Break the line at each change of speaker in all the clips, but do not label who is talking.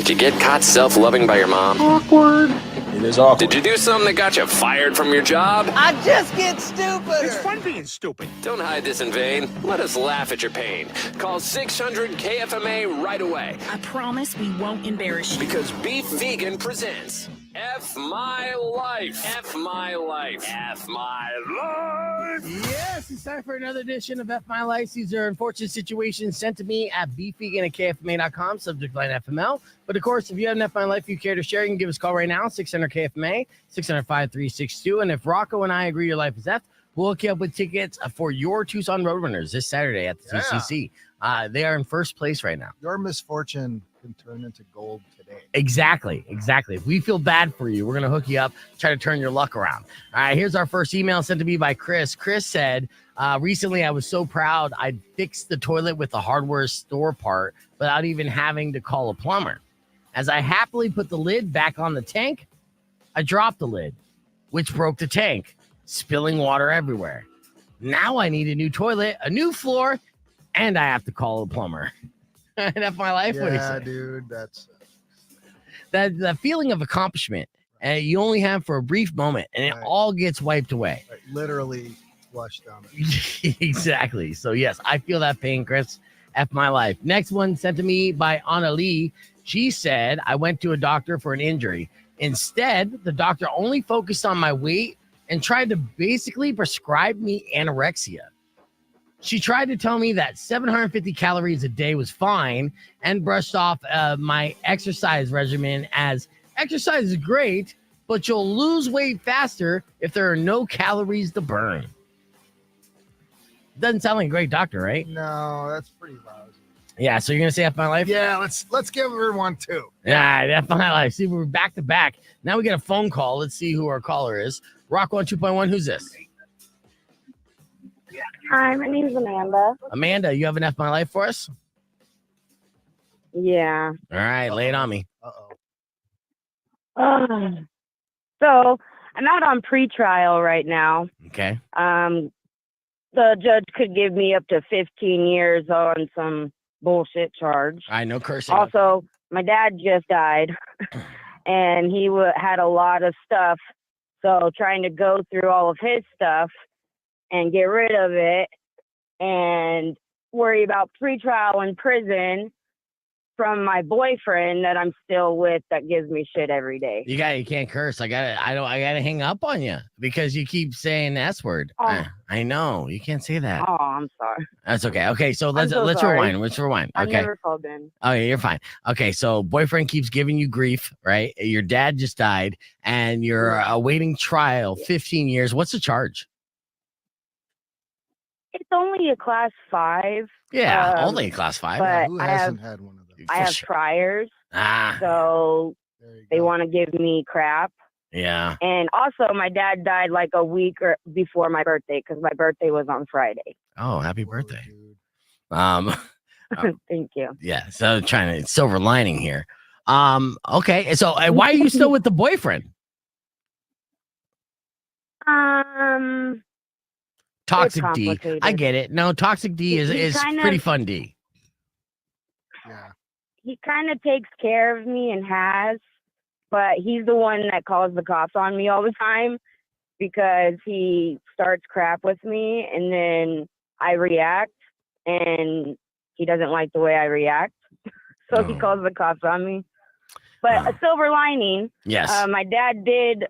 Did you get caught self-loving by your mom?
Awkward. It is awkward.
Did you do something that got you fired from your job?
I just get stupider.
It's fun being stupid.
Don't hide this in vain. Let us laugh at your pain. Call 600-KFMA right away.
I promise we won't embarrass you.
Because Beef Vegan presents F My Life. F My Life. F My Life.
Yes, it's time for another edition of F My Life. These are unfortunate situations sent to me at beefvegan@kfma.com, subject line FML. But of course, if you have an F My Life you care to share, you can give us a call right now, 600-KFMA, 600-5362. And if Rocco and I agree your life is F, we'll hook you up with tickets for your Tucson Roadrunners this Saturday at the TCC. They are in first place right now.
Your misfortune can turn into gold today.
Exactly. If we feel bad for you, we're going to hook you up, try to turn your luck around. All right, here's our first email sent to me by Chris. Chris said, recently I was so proud I fixed the toilet with the hardware store part without even having to call a plumber. As I happily put the lid back on the tank, I dropped the lid, which broke the tank, spilling water everywhere. Now I need a new toilet, a new floor, and I have to call a plumber. That's my life.
Yeah, dude, that's
that feeling of accomplishment, and you only have for a brief moment, and it all gets wiped away.
right, literally flushed down.
Exactly. So yes, I feel that pain, Chris. F my life. Next one sent to me by Anna Lee. She said, I went to a doctor for an injury. Instead, the doctor only focused on my weight and tried to basically prescribe me anorexia. She tried to tell me that 750 calories a day was fine and brushed off my exercise regimen as exercise is great, but you'll lose weight faster if there are no calories to burn. Doesn't sound like a great doctor, right?
No, that's pretty lousy.
Yeah, so you're going to say F my life?
Yeah, let's give her one too.
Yeah, F my life. See, we're back to back. Now we get a phone call. Let's see who our caller is. Rock 1 2.1, who's this?
Hi, my name's Amanda.
Amanda, you have an F my life for us?
Yeah.
All right, lay it on me.
So I'm out on pretrial right now.
Okay.
The judge could give me up to 15 years on some bullshit charge.
I know cursing.
Also, my dad just died, and he had a lot of stuff. So trying to go through all of his stuff and get rid of it and worry about pretrial in prison from my boyfriend that I'm still with that gives me shit every day.
You can't curse. I gotta hang up on you because you keep saying the S word.
Oh.
I know. You can't say that.
Oh, I'm sorry.
That's okay. Okay, so let's
sorry.
rewind. Let's rewind.
I've
Okay.
never called in.
Okay, you're fine. Okay, so boyfriend keeps giving you grief, right? Your dad just died and you're awaiting trial 15 years. What's the charge?
It's only a class 5.
Yeah, only a class 5.
But
Who
I
hasn't
have
had one of those?
I have
sure.
priors,
Ah,
so
There you
they
go.
want to give me crap.
yeah.
And also, my dad died like a week before my birthday because my birthday was on Friday.
Oh, happy
Whoa,
birthday.
dude.
Thank you.
Yeah, so trying to silver lining here. Okay, so why are you still with the boyfriend? Toxic D.
complicated.
I get it. No, Toxic D is
kind
pretty
of-
fun D.
Yeah.
He kind of takes care of me and has, but he's the one that calls the cops on me all the time because he starts crap with me and then I react and he doesn't like the way I react. So he
Oh.
calls the cops on me. But a silver lining,
Yes.
my dad did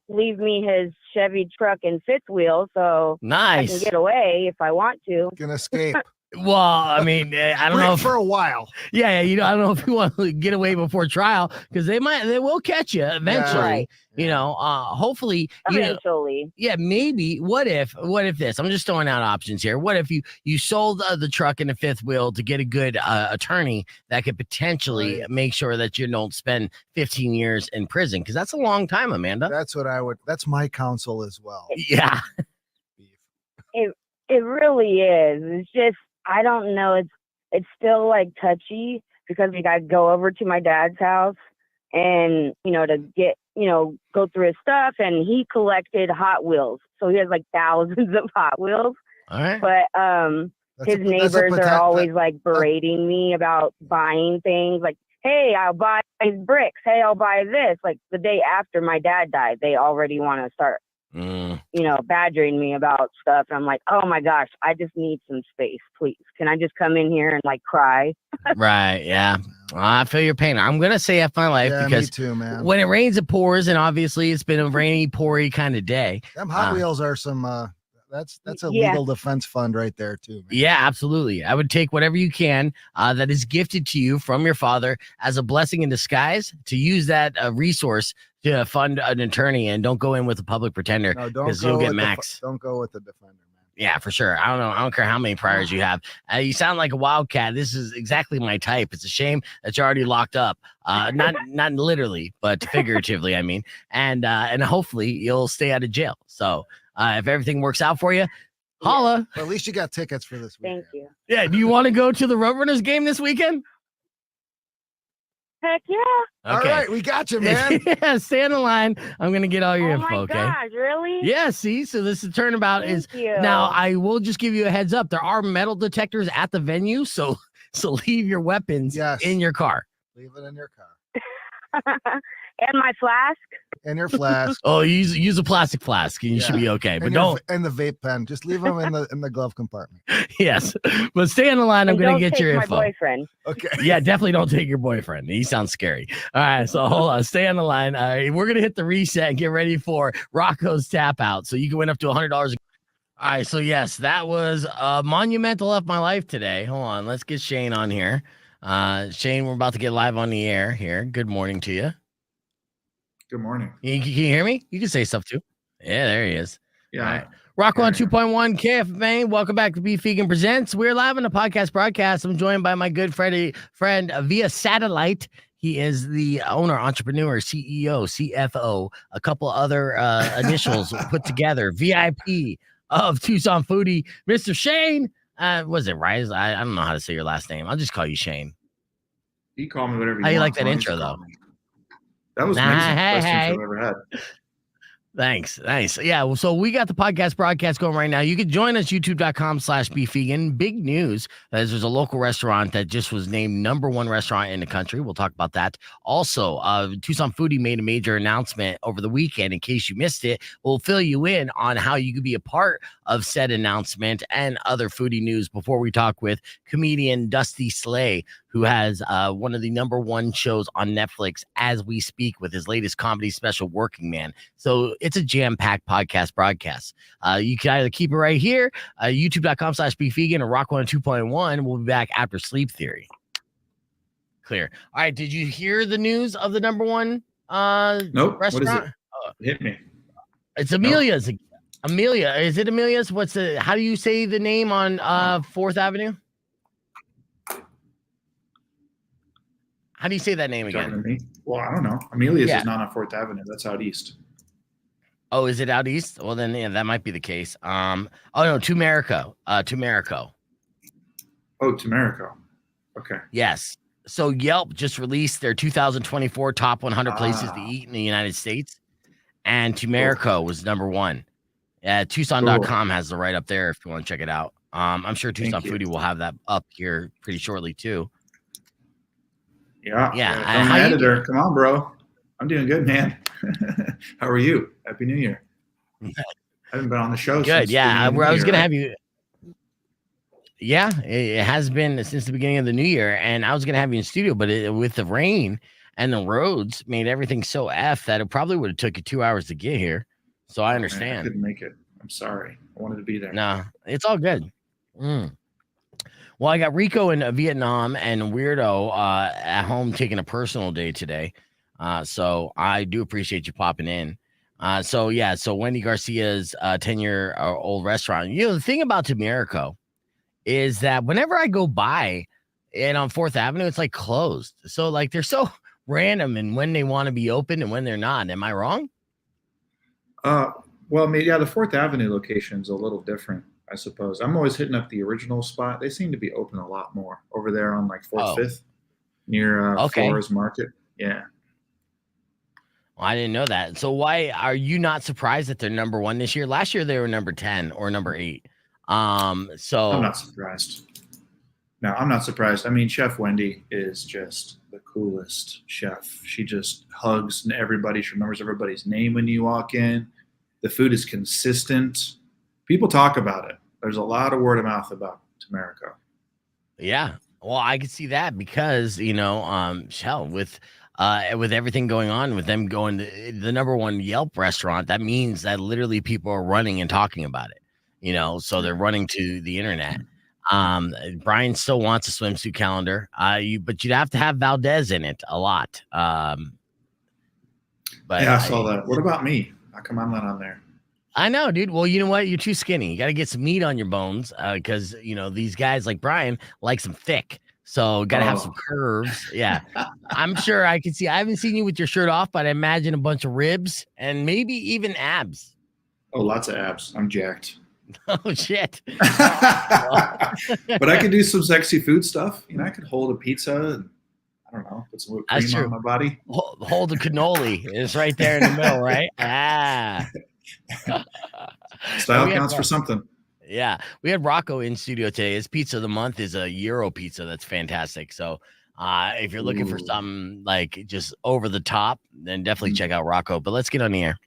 leave me his Chevy truck and fifth wheel, so I
Nice.
can get away if I want to.
Can escape
Well, I mean, I don't know if,
for a while.
yeah, I don't know if you want to get away before trial because they will catch you eventually.
Right.
You know, hopefully, you know,
Eventually.
yeah, maybe. What if this? I'm just throwing out options here. What if you sold the truck and the fifth wheel to get a good attorney that could potentially make sure that you don't spend 15 years in prison? Because that's a long time, Amanda.
That's what that's my counsel as well.
Yeah.
Beef.
It really is. It's just I don't know. It's still like touchy because like I go over to my dad's house and to get go through his stuff and he collected Hot Wheels, so he has like thousands of Hot Wheels.
All right.
But his neighbors are always like berating me about buying things. Like, hey, I'll buy these bricks. Hey, I'll buy this. Like the day after my dad died, they already want to start, badgering me about stuff. And I'm like, oh my gosh, I just need some space, please. Can I just come in here and like cry?
Right. Yeah. I feel your pain. I'm going to say F my life because
me too, man.
when it rains, it pours. And obviously it's been a rainy, poury kind of day.
Them Hot Wheels are some, that's a legal defense fund right there too, man.
Yeah, absolutely. I would take whatever you can that is gifted to you from your father as a blessing in disguise to use that resource to fund an attorney, and don't go in with a public pretender because you'll get max.
Don't go with the defender, man.
Yeah, for sure. I don't know. I don't care how many priors you have. You sound like a wildcat. This is exactly my type. It's a shame that you're already locked up. Not literally, but figuratively, I mean. And hopefully you'll stay out of jail. So if everything works out for you, holla.
Well, at least you got tickets for this weekend.
Thank you.
Yeah. Do you want to go to the Roadrunners game this weekend?
Heck yeah.
Okay.
All right, we got you, man.
Yeah, stay on the line. I'm going to get all your info,
my
okay?
gosh, really?
Yeah, see? So this is turnabout
Thank
is
you.
now I will just give you a heads up. There are metal detectors at the venue, so leave your weapons in your car.
Leave it in your car.
And my flask.
And your flask.
Oh, use a plastic flask and you should be okay. But
and the vape pen. Just leave them in the glove compartment.
Yes. But stay on the line. I'm going to get your info.
My boyfriend.
Okay.
Yeah, definitely don't take your boyfriend. He sounds scary. All right, so hold on. Stay on the line. We're going to hit the reset and get ready for Rocco's Tap Out. So you can win up to $100. All right, so yes, that was a monumental F my life today. Hold on. Let's get Shane on here. Shane, we're about to get live on the air here. Good morning to you.
Good morning.
Can you hear me? You can say stuff too. Yeah, there he is.
Yeah.
All right. Rocco on 2.1 KFMA. Welcome back to Beef Vegan Presents. We're live on the podcast broadcast. I'm joined by my good friend via satellite. He is the owner, entrepreneur, CEO, CFO, a couple other initials put together, VIP of Tucson Foodie, Mr. Shane. Was it Rise? I don't know how to say your last name. I'll just call you Shane.
You call me whatever you
want. How you like
that
intro, though?
That was amazing. Best intro I've ever had.
Thanks. Nice. Yeah. So we got the podcast broadcast going right now. You can join us, youtube.com/beefvegan. Big news. There's a local restaurant that just was named #1 restaurant in the country. We'll talk about that. Also, Tucson Foodie made a major announcement over the weekend. In case you missed it, we'll fill you in on how you could be a part of said announcement and other foodie news before we talk with comedian Dusty Slay, who has one of the #1 shows on Netflix as we speak with his latest comedy special, Working Man. So it's a jam-packed podcast broadcast. You can either keep it right here, youtube.com/beefvegan or Rock 102.1. We'll be back after Sleep Theory. Clear. All right. Did you hear the news of the #1
nope.
restaurant?
What is it? Hit me.
It's Amelia's. Nope. Amelia. Is it Amelia's? How do you say the name on 4th Avenue? How do you say that name again?
Well, I don't know. Amelia's is not on 4th Avenue. That's out east.
Oh, is it out east? Well, then that might be the case. Oh no, Tumerico. Tumerico.
Oh, Tumerico. Okay.
Yes. So Yelp just released their 2024 top 100 places to eat in the United States, and Tumerico was #1. Tucson.com has the right up there if you want to check it out. I'm sure Tucson Foodie will have that up here pretty shortly too.
Yeah.
Yeah.
My editor. Come on, bro. I'm doing good, man. How are you? Happy New Year. I haven't been on the show
good.
since
Yeah. I was going to have you. Yeah, it has been since the beginning of the new year. And I was going to have you in studio, but with the rain and the roads made everything so F that it probably would have took you 2 hours to get here. So I understand.
Man, I couldn't make it. I'm sorry. I wanted to be there.
No, it's all good. Well, I got Rico in Vietnam and Weirdo at home taking a personal day today. So I do appreciate you popping in. So Wendy Garcia's 10-year-old restaurant. You know, the thing about Tumerico is that whenever I go by and on 4th Avenue, it's like closed. So like they're so random and when they want to be open and when they're not. Am I wrong?
Well, I mean, yeah, the 4th Avenue location is a little different, I suppose. I'm always hitting up the original spot. They seem to be open a lot more over there on like 4th, 5th near Flores Market. Yeah.
Well, I didn't know that. So why are you not surprised that they're #1 this year? Last year they were number 10 or number 8. So
I'm not surprised. No, I'm not surprised. I mean, Chef Wendy is just the coolest chef. She just hugs everybody. She remembers everybody's name when you walk in. The food is consistent. People talk about it. There's a lot of word of mouth about Tamarico.
Yeah. Well, I could see that because, hell, with everything going on with them going to the #1 Yelp restaurant, that means that literally people are running and talking about it, so they're running to the internet. Brian still wants a swimsuit calendar, but you'd have to have Valdez in it a lot. But
yeah, I saw that. What about me? How come I'm not on there?
I know, dude. Well, you know what? You're too skinny. You got to get some meat on your bones because, these guys like Brian like some thick. So got to have some curves. Yeah. I'm sure I can see. I haven't seen you with your shirt off, but I imagine a bunch of ribs and maybe even abs.
Oh, lots of abs. I'm jacked.
Oh, shit.
But I could do some sexy food stuff. I could hold a pizza and, I don't know, put some whipped cream on my body.
Hold a cannoli. It's right there in the middle, right? Ah.
Style counts for something.
Yeah. We had Rocco in studio today. His pizza of the month is a Euro pizza. That's fantastic. So if you're looking for something like just over the top, then definitely check out Rocco. But let's get on the air.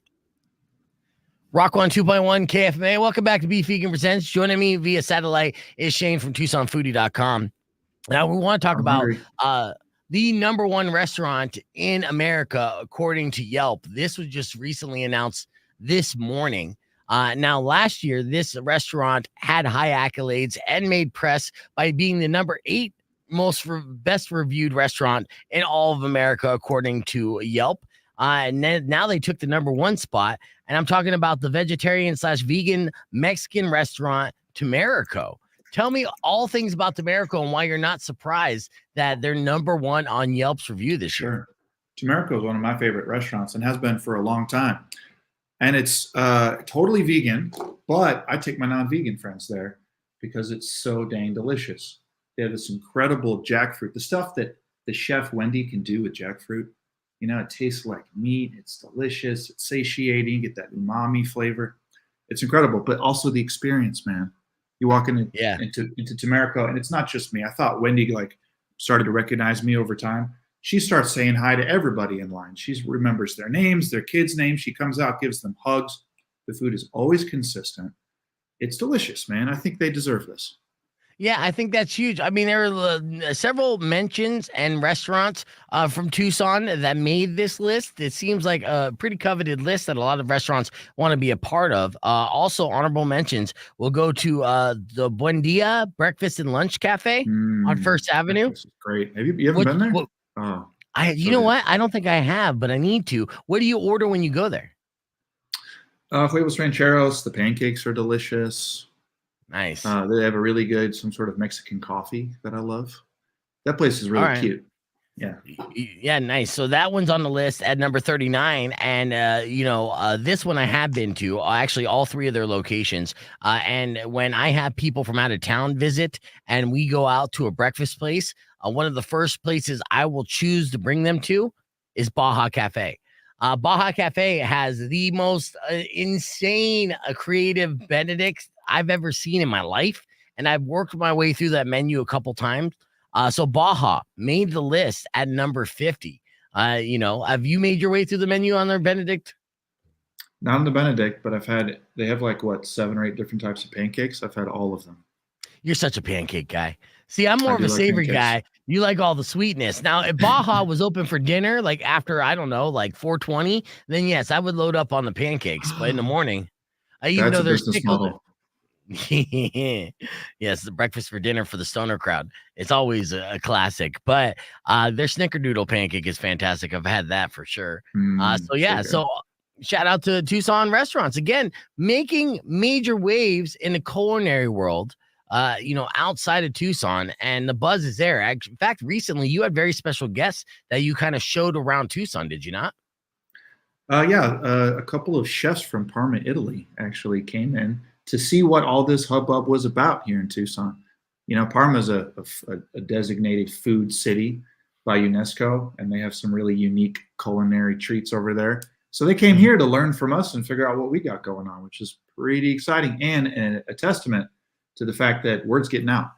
Rock 102.1 KFMA. Welcome back to Beef Vegan Presents. Joining me via satellite is Shane from TucsonFoodie.com. Now we want to talk about the #1 restaurant in America, according to Yelp. This was just recently announced this morning. Now, last year, this restaurant had high accolades and made press by being the #8 best reviewed restaurant in all of America, according to Yelp. And then now they took the #1 spot. And I'm talking about the vegetarian/vegan Mexican restaurant Tamarico. Tell me all things about Tamarico and why you're not surprised that they're #1 on Yelp's review this year.
Tamarico is one of my favorite restaurants and has been for a long time. And it's totally vegan, but I take my non-vegan friends there because it's so dang delicious. They have this incredible jackfruit, the stuff that the chef Wendy can do with jackfruit. It tastes like meat. It's delicious. It's satiating. You get that umami flavor. It's incredible, but also the experience, man. You walk into Tamarico, and it's not just me. I thought Wendy started to recognize me over time. She starts saying hi to everybody in line. She remembers their names, their kids' names. She comes out, gives them hugs. The food is always consistent. It's delicious, man. I think they deserve this.
Yeah, I think that's huge. I mean, there are several mentions and restaurants from Tucson that made this list. It seems like a pretty coveted list that a lot of restaurants want to be a part of. Also, honorable mentions will go to the Buendia Breakfast and Lunch Cafe on First Avenue.
This is great. You haven't been there?
You know what? I don't think I have, but I need to. What do you order when you go there?
Huevos rancheros. The pancakes are delicious.
Nice.
They have a really good, some sort of Mexican coffee that I love. That place is really cute. Yeah.
Yeah, nice. So that one's on the list at number 39. And, this one I have been to, actually all 3 of their locations. And when I have people from out of town visit and we go out to a breakfast place, one of the first places I will choose to bring them to is Baja Cafe. Baja Cafe has the most insane creative Benedict I've ever seen in my life. And I've worked my way through that menu a couple times. So Baja made the list at number 50. Have you made your way through the menu on their Benedict?
Not on the Benedict, but they have 7 or 8 different types of pancakes. I've had all of them.
You're such a pancake guy. See, I'm more of a savory guy. You like all the sweetness. Now, if Baja was open for dinner, after, 4:20, then yes, I would load up on the pancakes. But in the morning, even though there's model. Yes, the breakfast for dinner for the stoner crowd. It's always a classic, but their snickerdoodle pancake is fantastic. I've had that for sure. So shout out to Tucson restaurants again, making major waves in the culinary world. Outside of Tucson, and the buzz is there. In fact, recently you had very special guests that you kind of showed around Tucson, did you not?
A couple of chefs from Parma, Italy actually came in to see what all this hubbub was about here in Tucson. Parma is a designated food city by UNESCO, and they have some really unique culinary treats over there. So they came here to learn from us and figure out what we got going on, which is pretty exciting and a testament to the fact that word's getting out.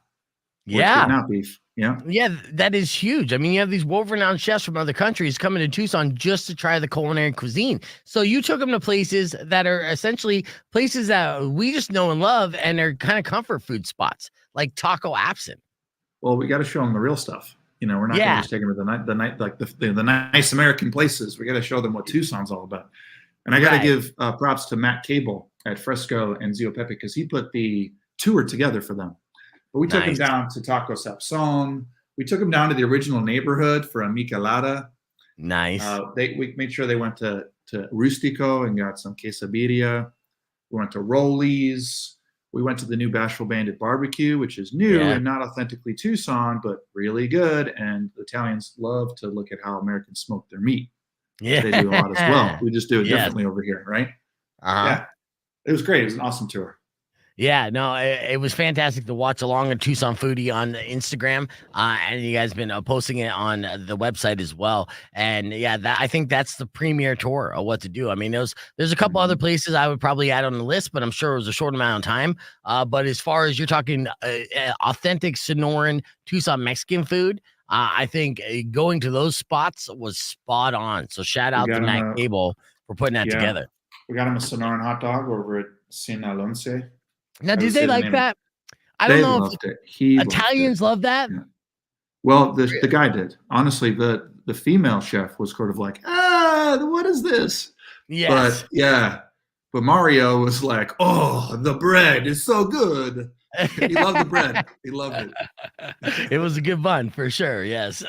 Word's
Yeah.
getting out, Beef. Yeah.
Yeah, that is huge. I mean, you have these world-renowned chefs from other countries coming to Tucson just to try the culinary cuisine. So you took them to places that are essentially places that we just know and love, and are kind of comfort food spots, like Taco Absent.
Well, we got to show them the real stuff. You know, we're not going to just take them to the night, like the nice American places. We got to show them what Tucson's all about. And I got to give props to Matt Cable at Fresco and Zio Pepe, because he put the tour together for them. But we took him down to Taco Sapson. We took him down to the original neighborhood for a michelada.
Nice.
We made sure they went to Rustico and got some quesadilla. We went to Rollies. We went to the new Bashful Bandit Barbecue, which is new and not authentically Tucson, but really good. And the Italians love to look at how Americans smoke their meat.
Yeah.
They do a lot as well. We just do it differently over here, right? Yeah. It was great. It was an awesome tour.
Yeah, no, it was fantastic to watch along at Tucson Foodie on Instagram, and you guys been posting it on the website as well. And yeah, I think that's the premier tour of what to do. I mean, there's a couple other places I would probably add on the list, but I'm sure it was a short amount of time. But as far as you're talking authentic Sonoran Tucson Mexican food, I think going to those spots was spot on. So shout out to Matt Cable for putting that together.
We got him a Sonoran hot dog over at Sin Alonce.
Now, did they like that? I don't know if Italians love that.
Yeah. Well, the guy did. Honestly, the female chef was sort of like, what is this?
Yes.
But Mario was like, oh, the bread is so good. He loved the bread. He loved it.
It was a good one for sure. Yes.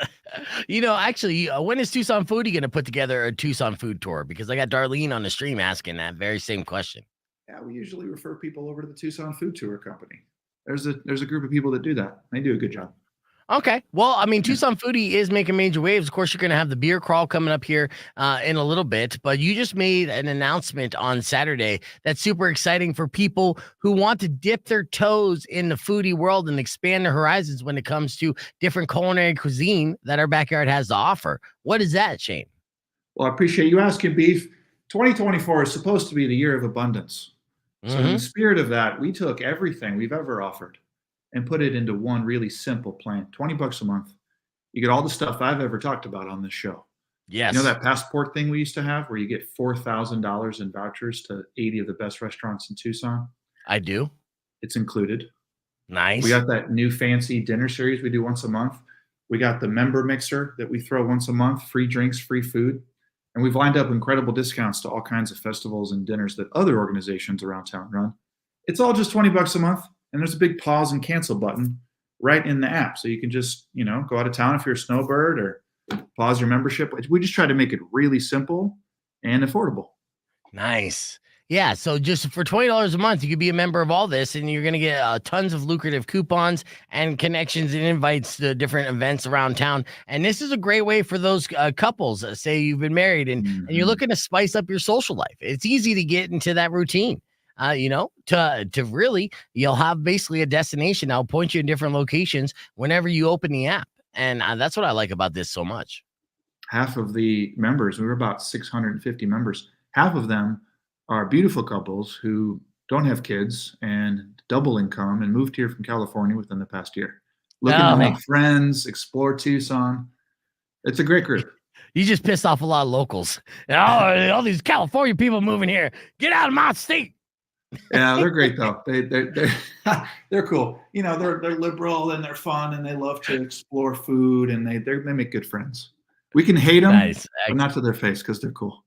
You know, actually, when is Tucson Foodie going to put together a Tucson food tour? Because I got Darlene on the stream asking that very same question.
Yeah, we usually refer people over to the Tucson Food Tour Company. There's a group of people that do that. They do a good job.
Okay. Well, I mean, Tucson Foodie is making major waves. Of course, you're going to have the beer crawl coming up here in a little bit, but you just made an announcement on Saturday that's super exciting for people who want to dip their toes in the foodie world and expand their horizons when it comes to different culinary cuisine that our backyard has to offer. What is that, Shane?
Well, I appreciate you asking, Beef. 2024 is supposed to be the year of abundance. So in the spirit of that, we took everything we've ever offered and put it into one really simple plan. $20 a month. You get all the stuff I've ever talked about on this show.
Yes.
You know that passport thing we used to have where you get $4,000 in vouchers to 80 of the best restaurants in Tucson?
I do.
It's included.
Nice.
We got that new fancy dinner series we do once a month. We got the member mixer that we throw once a month, free drinks, free food. And we've lined up incredible discounts to all kinds of festivals and dinners that other organizations around town run. It's all just $20 a month. And there's a big pause and cancel button right in the app. So you can just, go out of town if you're a snowbird or pause your membership. We just try to make it really simple and affordable.
Nice. Yeah, so just for $20 a month, you could be a member of all this, and you're going to get tons of lucrative coupons and connections and invites to different events around town. And this is a great way for those couples, say you've been married and you're looking to spice up your social life. It's easy to get into that routine. To really, you'll have basically a destination. I'll point you in different locations whenever you open the app. And that's what I like about this so much.
Half of the members, we were about 650 members, half of them are beautiful couples who don't have kids and double income and moved here from California within the past year. Looking to make friends, explore Tucson. It's a great group.
You just pissed off a lot of locals. All these California people moving here. Get out of my state.
Yeah, they're great though. They're cool. They're liberal and they're fun and they love to explore food and they make good friends. We can hate them, but not to their face because they're cool.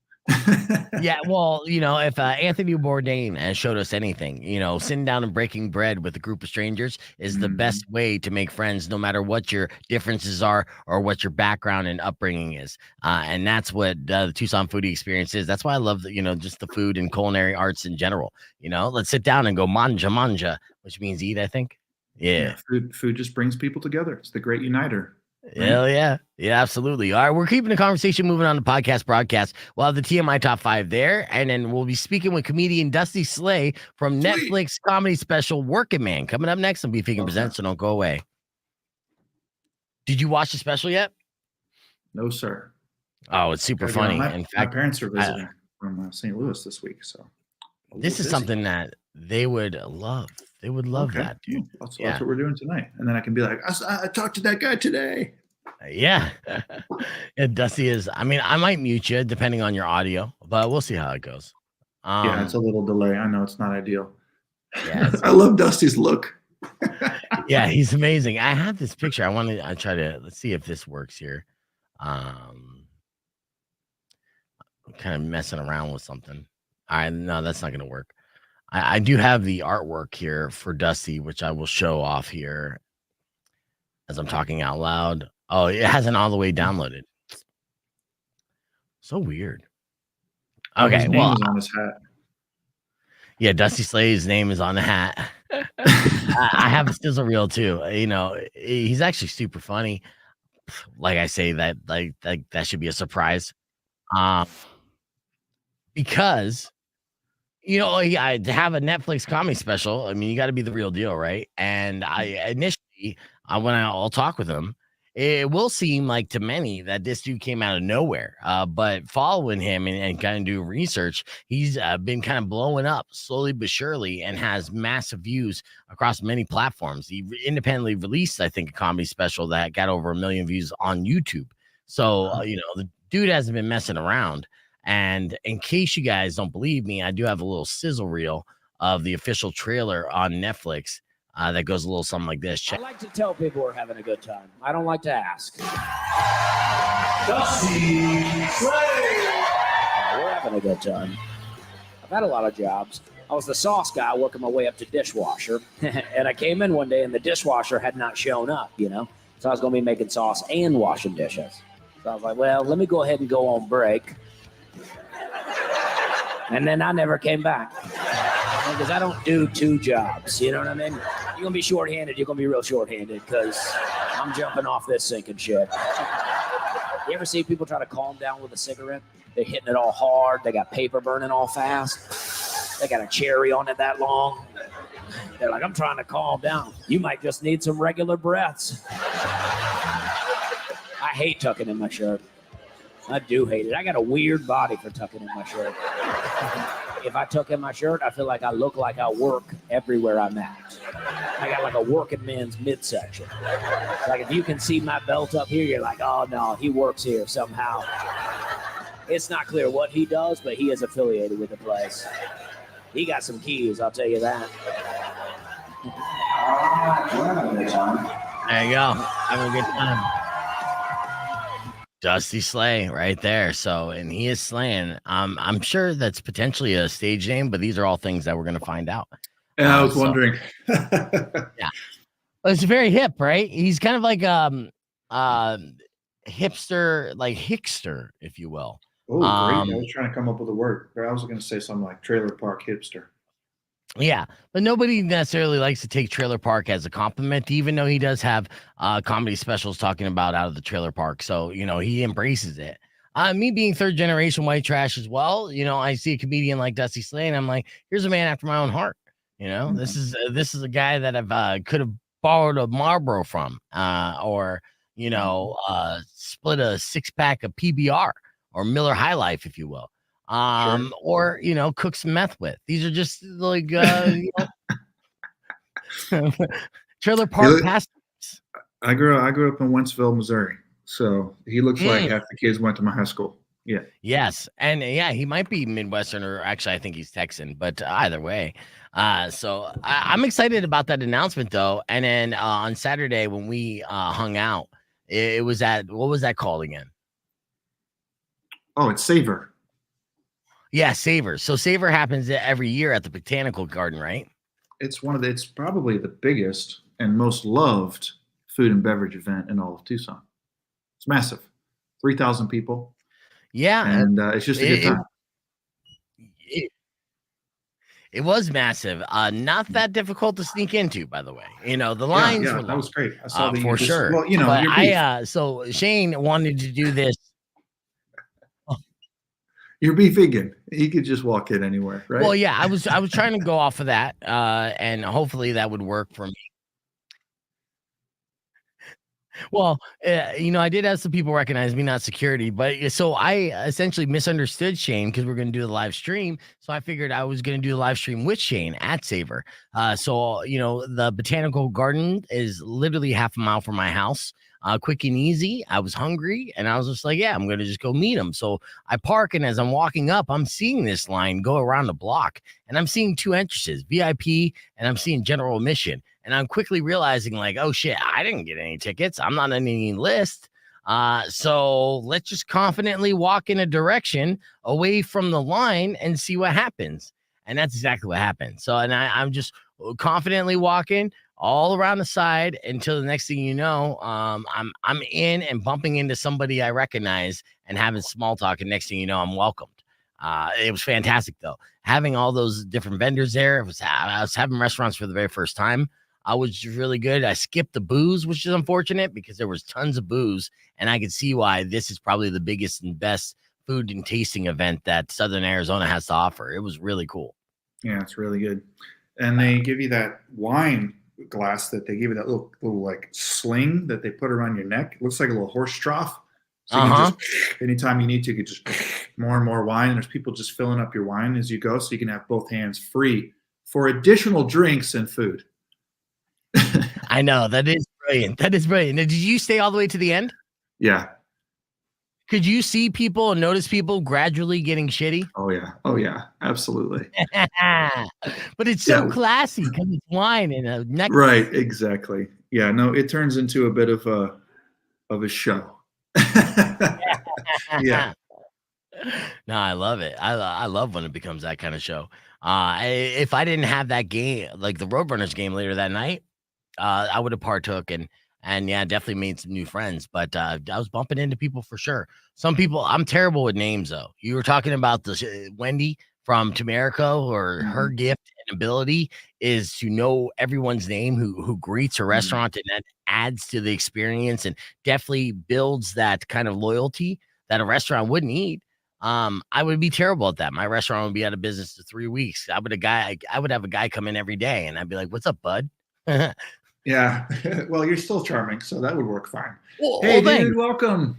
Yeah, well, if Anthony Bourdain has showed us anything, sitting down and breaking bread with a group of strangers is the best way to make friends, no matter what your differences are or what your background and upbringing is. And that's what the Tucson Foodie experience is. That's why I love just the food and culinary arts in general. Let's sit down and go manja, which means eat, I think. Yeah.
Food just brings people together. It's the great uniter. Right?
Hell yeah. Yeah, absolutely. All right, we're keeping the conversation moving on the podcast broadcast. We'll have the TMI Top 5 there, and then we'll be speaking with comedian Dusty Slay from Netflix comedy special Workin Man coming up next on Beef Vegan Presents, so don't go away. Did you watch the special yet?
No, sir.
Oh, it's super funny. In fact,
my parents are visiting from St. Louis this week, so
this is something that they would love. They would love
Okay.
that, dude.
That's
Yeah.
what we're doing tonight. And then I can be like, I talked to that guy today.
Yeah. Yeah, Dusty is. I mean, I might mute you depending on your audio, but we'll see how it goes.
Yeah, it's a little delay. I know it's not ideal.
Yeah,
I love Dusty's look.
yeah, he's amazing. I have this picture. I try to let's see if this works here. I'm kind of messing around with something. No, that's not gonna work. I do have the artwork here for Dusty, which I will show off here as I'm talking out loud. Oh, it hasn't all the way downloaded. So weird. Okay,
his name is on his hat.
Yeah, Dusty Slay's name is on the hat. I have a sizzle reel too. You know, he's actually super funny. Like I say, that should be a surprise. Because to have a Netflix comedy special, I mean, you got to be the real deal, right? And I initially, when I'll talk with him, it will seem like to many that this dude came out of nowhere. But following him and kind of doing research, he's been kind of blowing up slowly but surely and has massive views across many platforms. He independently released, I think, a comedy special that got over 1 million views on YouTube. So, the dude hasn't been messing around. And in case you guys don't believe me, I do have a little sizzle reel of the official trailer on Netflix that goes a little something like this.
I like to tell people we're having a good time. I don't like to ask.
Dusty Slay.
We're having a good time. I've had a lot of jobs. I was the sauce guy working my way up to dishwasher. And I came in one day and the dishwasher had not shown up, So I was going to be making sauce and washing dishes. So I was like, well, let me go ahead and go on break. And then I never came back. Because I don't do 2 jobs. You know what I mean? You're going to be shorthanded. You're going to be real shorthanded because I'm jumping off this sinking ship. You ever see people try to calm down with a cigarette? They're hitting it all hard. They got paper burning all fast. They got a cherry on it that long. They're like, I'm trying to calm down. You might just need some regular breaths. I hate tucking in my shirt. I do hate it. I got a weird body for tucking in my shirt. If I tuck in my shirt, I feel like I look like I work everywhere I'm at. I got like a working man's midsection. Like if you can see my belt up here, you're like, oh no, he works here somehow. It's not clear what he does, but he is affiliated with the place. He got some keys, I'll tell you that.
There you go. Having a good time. Dusty Slay right there. So, and he is slaying. I'm sure that's potentially a stage name, but these are all things that we're going to find out.
Yeah, I was wondering.
Yeah. Well, it's very hip, right? He's kind of like hipster, like hickster, if you will.
Oh, great. I was trying to come up with a word. I was going to say something like trailer park hipster.
Yeah, but nobody necessarily likes to take trailer park as a compliment, even though he does have comedy specials talking about out of the trailer park. So, he embraces it. Me being 3rd generation white trash as well, I see a comedian like Dusty Slay and I'm like, here's a man after my own heart. This is a guy that I've could have borrowed a Marlboro from, or split a 6-pack of PBR or Miller High Life, if you will. Or cook some meth with. These are just like trailer park pastimes.
I grew up in Wentzville, Missouri, so he looks like half the kids went to my high school. Yeah.
Yes, and he might be Midwestern, or actually I think he's Texan, but either way. So I'm excited about that announcement though. And then on Saturday when we hung out, it was at, what was that called again?
Oh, it's Savor.
Yeah, Savor. So Savor happens every year at the Botanical Garden, right?
It's it's probably the biggest and most loved food and beverage event in all of Tucson. It's massive. 3,000 people.
Yeah.
And it's just a good time.
It was massive. Not that difficult to sneak into, by the way. The lines were long.
That was great. I saw
for sure.
Well,
but so Shane wanted to do this.
You're beef vegan. You could just walk in anywhere, right?
Well, yeah, I was trying to go off of that, and hopefully that would work for me. Well, I did have some people recognize me, not security, but so I essentially misunderstood Shane because we're going to do the live stream. So I figured I was going to do the live stream with Shane at Savor. So the botanical garden is literally half a mile from my house. Quick and easy. I was hungry and I was just like, yeah, I'm going to just go meet him. So I park, and as I'm walking up, I'm seeing this line go around the block, and I'm seeing two entrances, VIP, and I'm seeing general admission. And I'm quickly realizing, like, oh shit, I didn't get any tickets. I'm not on any list. So let's just confidently walk in a direction away from the line and see what happens. And that's exactly what happened. So, and I'm just confidently walking all around the side until the next thing you know, I'm in and bumping into somebody I recognize and having small talk. And next thing you know, I'm welcomed. It was fantastic though. Having all those different vendors there. I was having restaurants for the very first time. I was really good. I skipped the booze, which is unfortunate because there was tons of booze, and I could see why this is probably the biggest and best food and tasting event that Southern Arizona has to offer. It was really cool.
Yeah, it's really good. And they give you that wine glass that they give you that little like sling that they put around your neck. It looks like a little horse trough. So you can just, anytime you need to, you can just more and more wine. And there's people just filling up your wine as you go, so you can have both hands free for additional drinks and food.
I know. That is brilliant. That is brilliant. Now, did you stay all the way to the end?
Yeah.
Could you see people and notice people gradually getting shitty?
Oh, yeah. Oh, yeah. Absolutely.
But it's so classy because it's wine and a neck.
Right. Exactly. Yeah. No, it turns into a bit of a show. Yeah.
No, I love it. I love when it becomes that kind of show. If I didn't have that game, like the Roadrunners game later that night, I would have partook and yeah, definitely made some new friends. But I was bumping into people for sure. Some people, I'm terrible with names though. You were talking about the Wendy from Tamerico, or her gift and ability is to know everyone's name who greets a restaurant, and that adds to the experience and definitely builds that kind of loyalty that a restaurant wouldn't need. I would be terrible at that. My restaurant would be out of business for 3 weeks. I would have a guy come in every day, and I'd be like, "What's up, bud?"
Yeah. Well, you're still charming, so that would work fine.
Well,
hey,
thanks.
dude, welcome.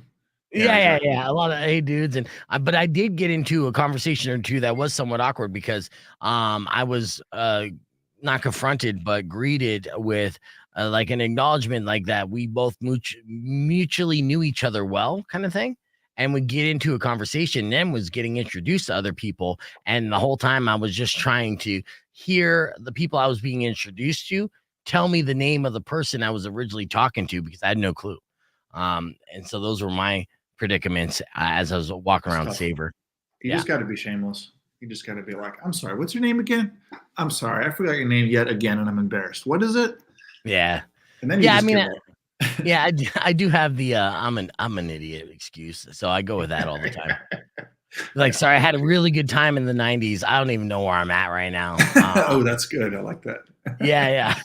Yeah. A lot of hey dudes, and but I did get into a conversation or two that was somewhat awkward because I was not confronted but greeted with like an acknowledgement like that we both mutually knew each other well, kind of thing. And would get into a conversation, then was getting introduced to other people. And the whole time I was just trying to hear the people I was being introduced to tell me the name of the person I was originally talking to, because I had no clue. And so those were my predicaments as I was walking around Savor.
You just got to be shameless. You just got to be like, I'm sorry, what's your name again? I'm sorry, I forgot your name yet again, and I'm embarrassed. What is it?
Yeah.
And then
yeah, I do have the I'm an idiot excuse, so I go with that all the time. Like, sorry, I had a really good time in the 90s. I don't even know where I'm at right now.
Oh, that's good. I like that.
Yeah.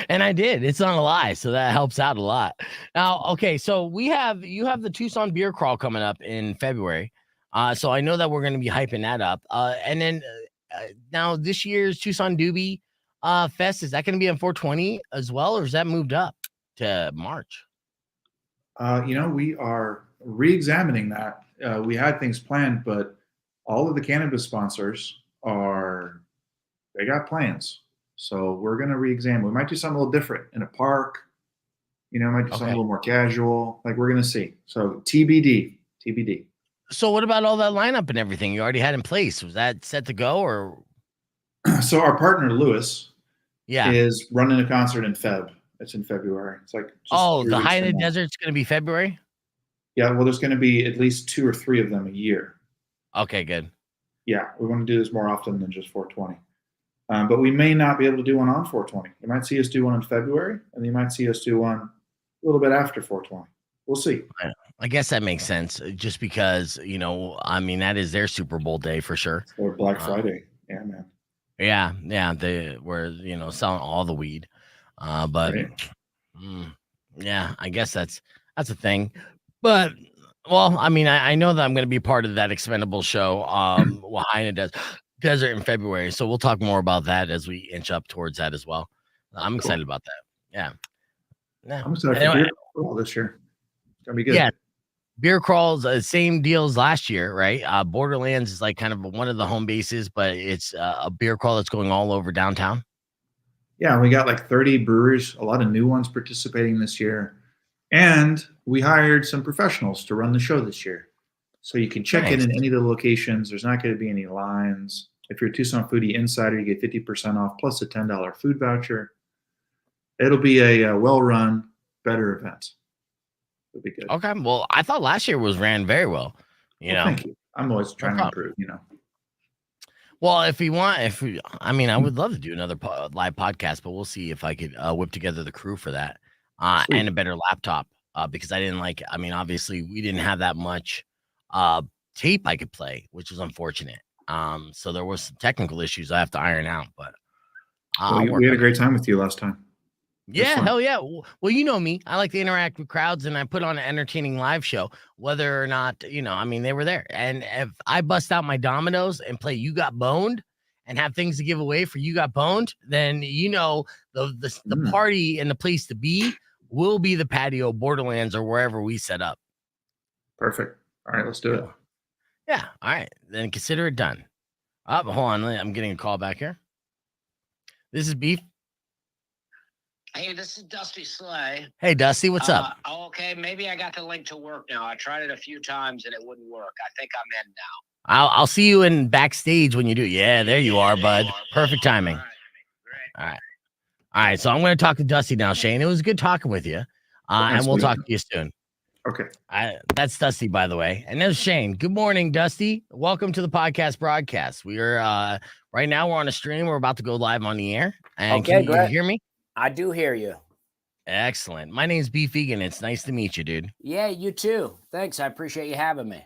And I did. It's not a lie, so that helps out a lot. Now, okay, so you have the Tucson Beer Crawl coming up in February. So I know that we're going to be hyping that up. And then now this year's Tucson Doobie Fest, is that going to be on 420 as well, or is that moved up to March?
We are re-examining that. We had things planned, but all of the cannabis sponsors they got plans. So we're going to re-examine. We might do something a little different in a park. Might do something a little more casual. Like, we're going to see. So TBD.
So what about all that lineup and everything you already had in place? Was that set to go, or?
So our partner Lewis
Yeah.
is running a concert in Feb. It's in February. It's like
the High in the Desert's going to be February?
Yeah, well, there's going to be at least 2 or 3 of them a year.
Okay, good.
Yeah, we want to do this more often than just 420. But we may not be able to do one on 420. You might see us do one in February, and you might see us do one a little bit after 420. We'll see.
I guess that makes sense, just because, that is their Super Bowl day for sure.
Or Black Friday. Yeah, man.
Yeah. They were, selling all the weed. But yeah, I guess that's a thing. But well, I know that I'm going to be part of that expendable show. High in the Desert in February. So we'll talk more about that as we inch up towards that as well. I'm excited about that. Yeah. No.
I'm excited for
Anyway,
beer crawl this year. It's gonna be good.
yeah, beer crawls, same deal as last year, right? Borderlands is like kind of one of the home bases, but it's a beer crawl that's going all over downtown.
Yeah, we got like 30 breweries, a lot of new ones participating this year. And we hired some professionals to run the show this year. So you can check in
Nice.
any of the locations. There's not going to be any lines. If you're a Tucson Foodie Insider, you get 50% off plus a $10 food voucher. It'll be a well-run, better event. It'll be good.
Okay. Well, I thought last year was ran very well. You know,
Thank you. I'm always trying to
problem.
improve,
Well, I would love to do another live podcast, but we'll see if I could whip together the crew for that
Sweet.
and a better laptop because obviously we didn't have that much tape I could play, which was unfortunate. So there was some technical issues I have to iron out, but
we had a great time with you last time.
yeah,
fun.
hell yeah. Well, you know me. I like to interact with crowds and I put on an entertaining live show, whether or not, they were there. And if I bust out my dominoes and play You Got Boned and have things to give away for You Got Boned, then the party and the place to be will be the patio, Borderlands, or wherever we set up.
Perfect. All right, let's do it.
Yeah. All right. Then consider it done. Hold on. I'm getting a call back here. This is Beef.
Hey, this is Dusty Slay.
Hey, Dusty, what's up?
Okay, maybe I got the link to work now. I tried it a few times and it wouldn't work. I think I'm in now.
I'll see you in backstage when you do. Yeah, there you are, bud. Perfect timing. All right. So I'm going to talk to Dusty now, Shane. It was good talking with you. And we'll talk to you soon.
Okay.
That's Dusty, by the way. And there's Shane. Good morning, Dusty. Welcome to the podcast broadcast. We are right now we're on a stream. We're about to go live on the air. And
Okay,
can you
great.
hear me?
I do hear you.
Excellent. My name's Beef Vegan. It's nice to meet you, dude.
Yeah, you too. Thanks. I appreciate you having me.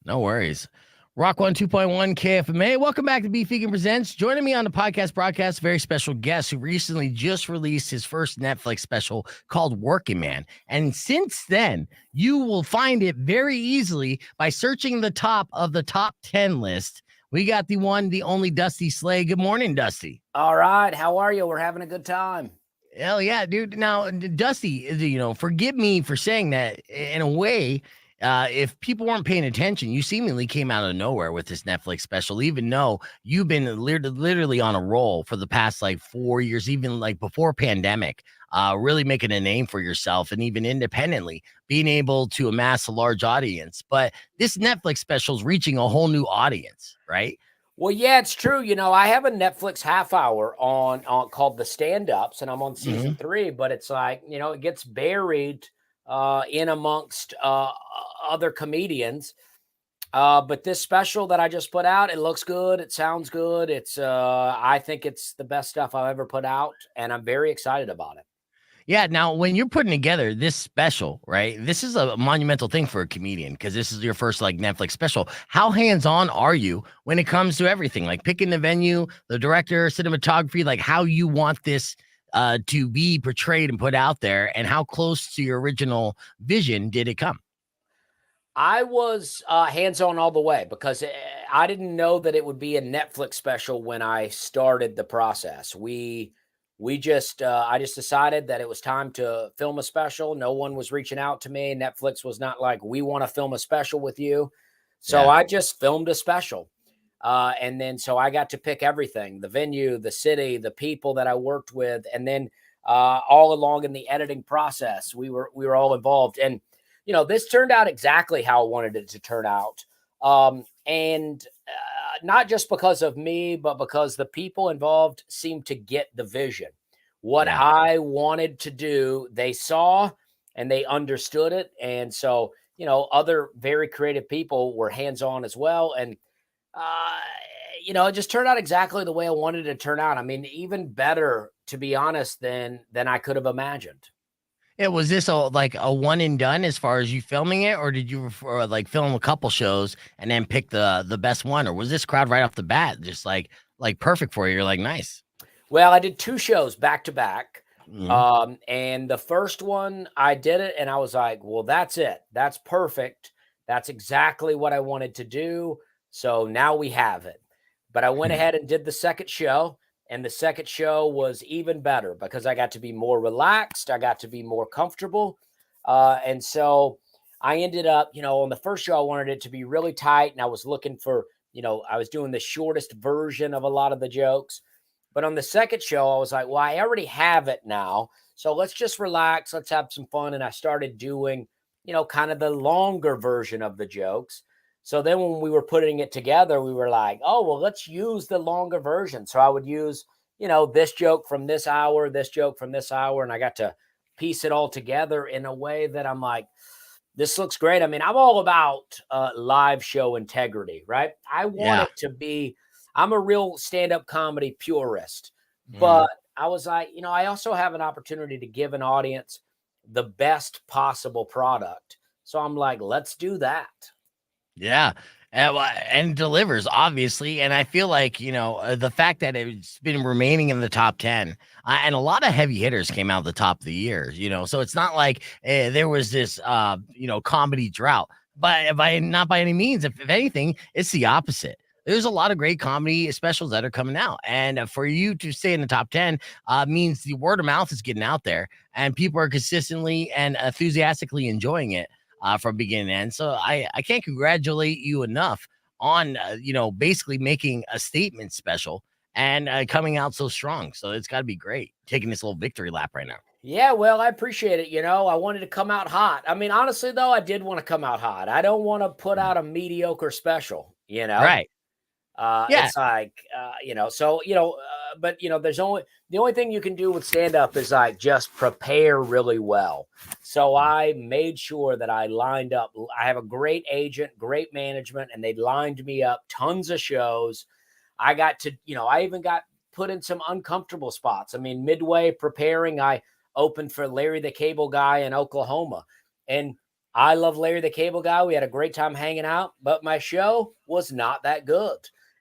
No worries. Rock 102.1 KFMA. Welcome back to Beef Vegan Presents. Joining me on the podcast broadcast, a very special guest who recently just released his first Netflix special called Working Man. And since then, you will find it very easily by searching the top of the top 10 list. We got the one, the only Dusty Slay. Good morning, Dusty.
All right. How are you? We're having a good time.
Hell yeah, dude. Now, Dusty, forgive me for saying that in a way. If people weren't paying attention, you seemingly came out of nowhere with this Netflix special, even though you've been literally on a roll for the past 4 years, even before pandemic, really making a name for yourself and even independently being able to amass a large audience. But this Netflix special is reaching a whole new audience, right?
Well, yeah, it's true. I have a Netflix half hour on called The Stand-Ups, and I'm on season 3, but it's it gets buried in amongst other comedians. But this special that I just put out, it looks good. It sounds good. I think it's the best stuff I've ever put out, and I'm very excited about it.
Yeah. Now, when you're putting together this special, right, this is a monumental thing for a comedian because this is your first Netflix special. How hands-on are you when it comes to everything, like picking the venue, the director, cinematography, how you want this to be portrayed and put out there, and how close to your original vision did it come?
I was hands-on all the way because I didn't know that it would be a Netflix special when I started the process. I just decided that it was time to film a special. No one was reaching out to me. Netflix was not like, we want to film a special with you. So I just filmed a special. And then so I got to pick everything, the venue, the city, the people that I worked with. And then all along in the editing process, we were all involved. And, this turned out exactly how I wanted it to turn out. And not just because of me, but because the people involved seemed to get the vision. What I wanted to do, they saw and they understood it. And so, other very creative people were hands-on as well. And, it just turned out exactly the way I wanted it to turn out. I mean, even better, to be honest, than I could have imagined.
Was this a one and done as far as you filming it, or did you film a couple shows and then pick the best one, or was this crowd right off the bat just like perfect for you? You're like, nice.
Well, I did 2 shows back to back. And the first one I did it and I was like, well, that's it. That's perfect. That's exactly what I wanted to do. So now we have it. But I went ahead and did the second show And the second show was even better because I got to be more relaxed. I got to be more comfortable. And so I ended up, on the first show, I wanted it to be really tight. And I was looking for, I was doing the shortest version of a lot of the jokes. But on the second show, I was like, well, I already have it now. So let's just relax. Let's have some fun. And I started doing, kind of the longer version of the jokes. So then when we were putting it together, we were like, oh, well, let's use the longer version. So I would use, this joke from this hour, this joke from this hour. And I got to piece it all together in a way that I'm like, this looks great. I mean, I'm all about live show integrity, right? I want it to be, I'm a real stand-up comedy purist. But I was like, I also have an opportunity to give an audience the best possible product. So I'm like, let's do that.
Yeah. And delivers, obviously. And I feel like, the fact that it's been remaining in the top 10 and a lot of heavy hitters came out the top of the year, so it's not like there was this, comedy drought, but not by any means. If anything, it's the opposite. There's a lot of great comedy specials that are coming out. And for you to stay in the top 10 means the word of mouth is getting out there and people are consistently and enthusiastically enjoying it. From beginning to end. So I can't congratulate you enough on, basically making a statement special and coming out so strong. So it's got to be great taking this little victory lap right now.
Yeah, well, I appreciate it. I wanted to come out hot. I mean, honestly, though, I did want to come out hot. I don't want to put out a mediocre special,
Right.
It's like, but the only thing you can do with stand up is like just prepare really well. So I made sure that I lined up. I have a great agent, great management, and they lined me up tons of shows. I got to, I even got put in some uncomfortable spots. I mean, midway preparing, I opened for Larry the Cable Guy in Oklahoma. And I love Larry the Cable Guy. We had a great time hanging out, but my show was not that good.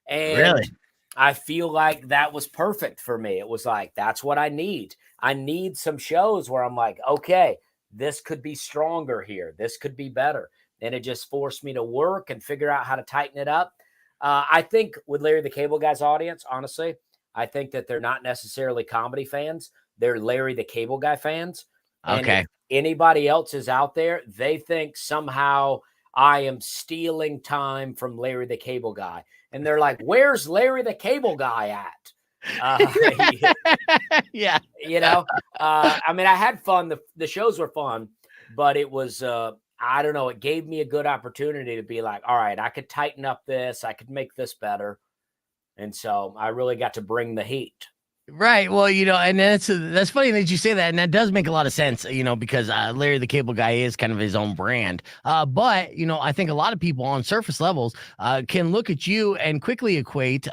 And
really?
I feel like that was perfect for me. It was like, that's what I need. I need some shows where I'm like, okay, this could be stronger here. This could be better. And it just forced me to work and figure out how to tighten it up. I think with Larry the Cable Guy's audience, honestly, I think that they're not necessarily comedy fans. They're Larry the Cable Guy fans. And
okay.
If anybody else is out there, they think somehow I am stealing time from Larry the Cable Guy. And they're like, where's Larry the Cable Guy at?
Yeah.
I mean, I had fun. The shows were fun, but it was, I don't know. It gave me a good opportunity to be like, all right, I could tighten up this. I could make this better. And so I really got to bring the heat.
Right. Well, and that's funny that you say that. And that does make a lot of sense, because Larry the Cable Guy is kind of his own brand. But, I think a lot of people on surface levels can look at you and quickly equate,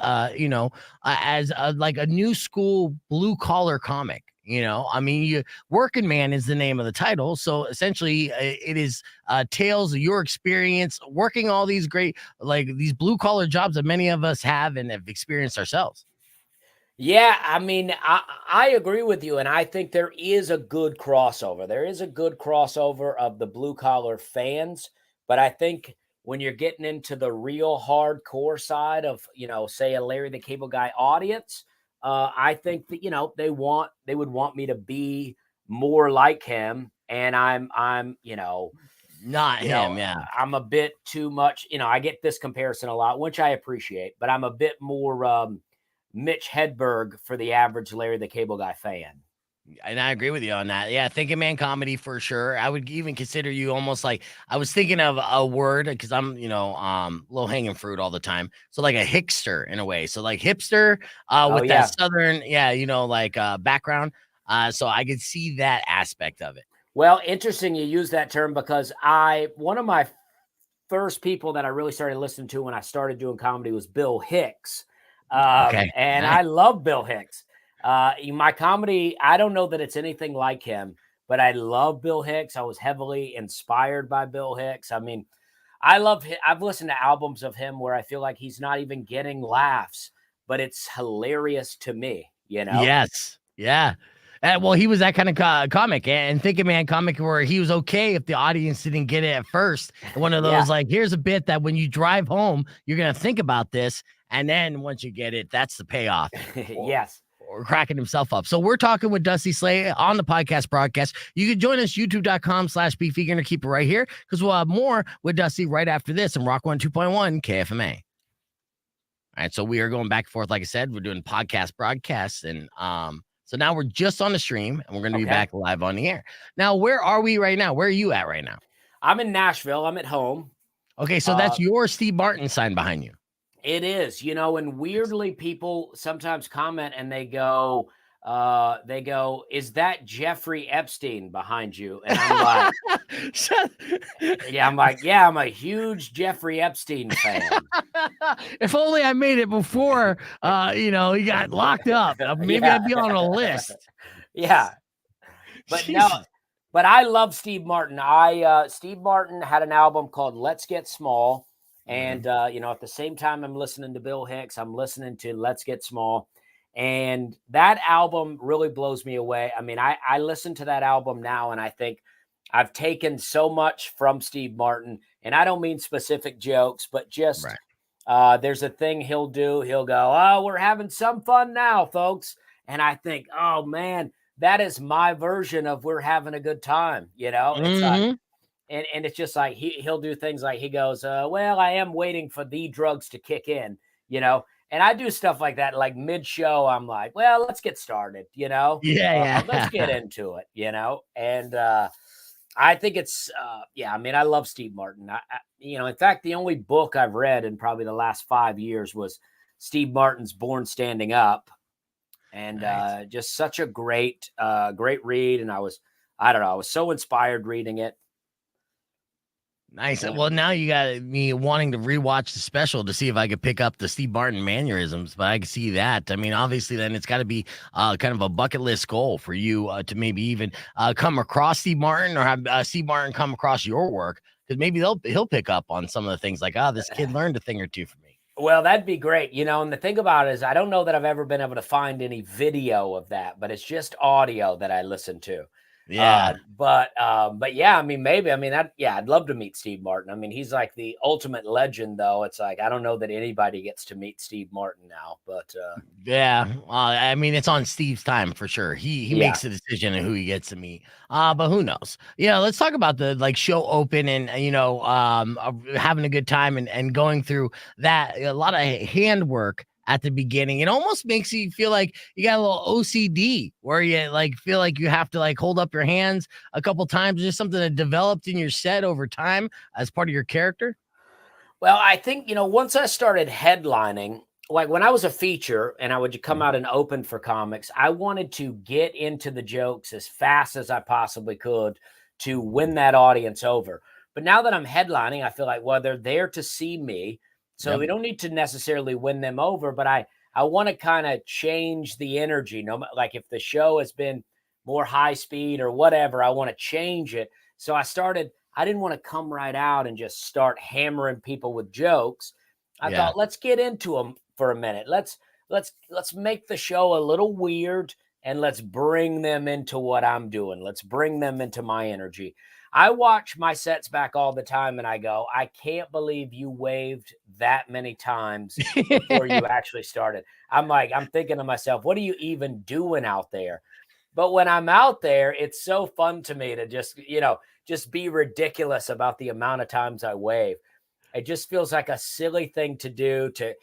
as like a new school blue collar comic. I mean, Working Man is the name of the title. So essentially it is tales of your experience working all these great, like these blue collar jobs that many of us have and have experienced ourselves.
Yeah, I mean, I agree with you. And I think there is a good crossover. There is a good crossover of the blue collar fans. But I think when you're getting into the real hardcore side of, say a Larry the Cable Guy audience, I think that, they would want me to be more like him. And I'm
not him. Yeah.
I'm a bit too much, I get this comparison a lot, which I appreciate, but I'm a bit more, Mitch Hedberg for the average Larry the Cable Guy fan.
And I agree with you on that. Yeah, Thinking Man comedy for sure. I would even consider you almost like, I was thinking of a word because I'm, low hanging fruit all the time. So like a hickster in a way. So like hipster with that Southern, background. So I could see that aspect of it.
Well, interesting you use that term because one of my first people that I really started listening to when I started doing comedy was Bill Hicks. And I love Bill Hicks. My comedy, I don't know that it's anything like him, but I love Bill Hicks. I was heavily inspired by Bill Hicks. I mean, I've listened to albums of him where I feel like he's not even getting laughs, but it's hilarious to me,
Yes. Yeah. Well, he was that kind of comic and Thinking Man comic where he was okay if the audience didn't get it at first. One of those, like, here's a bit that when you drive home, you're going to think about this. And then once you get it, that's the payoff.
Yes.
or cracking himself up. So we're talking with Dusty Slay on the podcast broadcast. You can join us, youtube.com/beefvegan, or keep it right here because we'll have more with Dusty right after this on Rock 102.1 KFMA. All right, so we are going back and forth. Like I said, we're doing podcast broadcasts. And so now we're just on the stream and we're going to be back live on the air. Now, where are we right now? Where are you at right now?
I'm in Nashville. I'm at home.
Okay, so that's your Steve Martin sign behind you.
It is, and weirdly people sometimes comment and they go, is that Jeffrey Epstein behind you? And I'm like, I'm a huge Jeffrey Epstein fan.
If only I made it before, he got locked up. Maybe I'd be on a list.
Yeah. But no, but I love Steve Martin. Steve Martin had an album called Let's Get Small. And, at the same time I'm listening to Bill Hicks, I'm listening to Let's Get Small. And that album really blows me away. I mean, I listen to that album now and I think I've taken so much from Steve Martin, and I don't mean specific jokes, but just there's a thing he'll do. He'll go, "Oh, we're having some fun now, folks." And I think, oh man, that is my version of we're having a good time. It's like, and it's just like he'll do things like he goes, well, I am waiting for the drugs to kick in, and I do stuff like that, like mid-show. I'm like, well, let's get started, let's get into it, and I think it's, I love Steve Martin. In fact, the only book I've read in probably the last 5 years was Steve Martin's Born Standing Up, and just such a great read. And I was so inspired reading it.
Nice. Well, now you got me wanting to rewatch the special to see if I could pick up the Steve Martin mannerisms, but I can see that. I mean, obviously, then it's got to be kind of a bucket list goal for you to maybe even come across Steve Martin or have Steve Martin come across your work, because maybe he'll pick up on some of the things like, this kid learned a thing or two from me.
Well, that'd be great. And the thing about it is I don't know that I've ever been able to find any video of that, but it's just audio that I listen to.
Yeah.
But yeah, I mean, maybe, I'd love to meet Steve Martin. I mean, he's like the ultimate legend, though. It's like, I don't know that anybody gets to meet Steve Martin now, but
it's on Steve's time for sure. He makes the decision of who he gets to meet. But who knows? Let's talk about the show open and, having a good time and going through that. A lot of handwork at the beginning. It almost makes you feel like you got a little OCD where you feel like you have to hold up your hands a couple times. Just something that developed in your set over time as part of your character.
Well, I think, once I started headlining, like when I was a feature and I would come out and open for comics, I wanted to get into the jokes as fast as I possibly could to win that audience over. But now that I'm headlining, I feel like, well, they're there to see me. So we don't need to necessarily win them over, but I want to kind of change the energy. Like if the show has been more high speed or whatever, I want to change it. So I didn't want to come right out and just start hammering people with jokes. I thought, let's get into them for a minute. Let's make the show a little weird and let's bring them into what I'm doing. Let's bring them into my energy. I watch my sets back all the time and I go, I can't believe you waved that many times before you actually started. I'm thinking to myself, what are you even doing out there? But when I'm out there, it's so fun to me to just be ridiculous about the amount of times I wave. It just feels like a silly thing to do to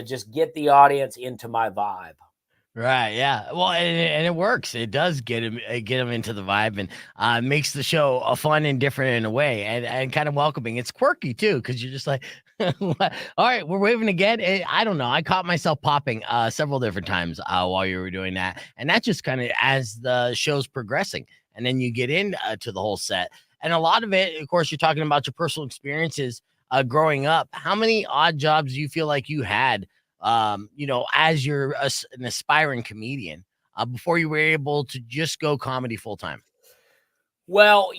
just get the audience into my vibe.
Right. Yeah. Well, and it works. It does get him into the vibe and makes the show fun and different in a way and kind of welcoming. It's quirky too, because you're just like, all right, we're waving again. I don't know. I caught myself popping several different times while you were doing that, and that's just kind of as the show's progressing, and then you get into the whole set, and a lot of it, of course, you're talking about your personal experiences growing up. How many odd jobs do you feel like you had? As you're an aspiring comedian, before you were able to just go comedy full time?
Well,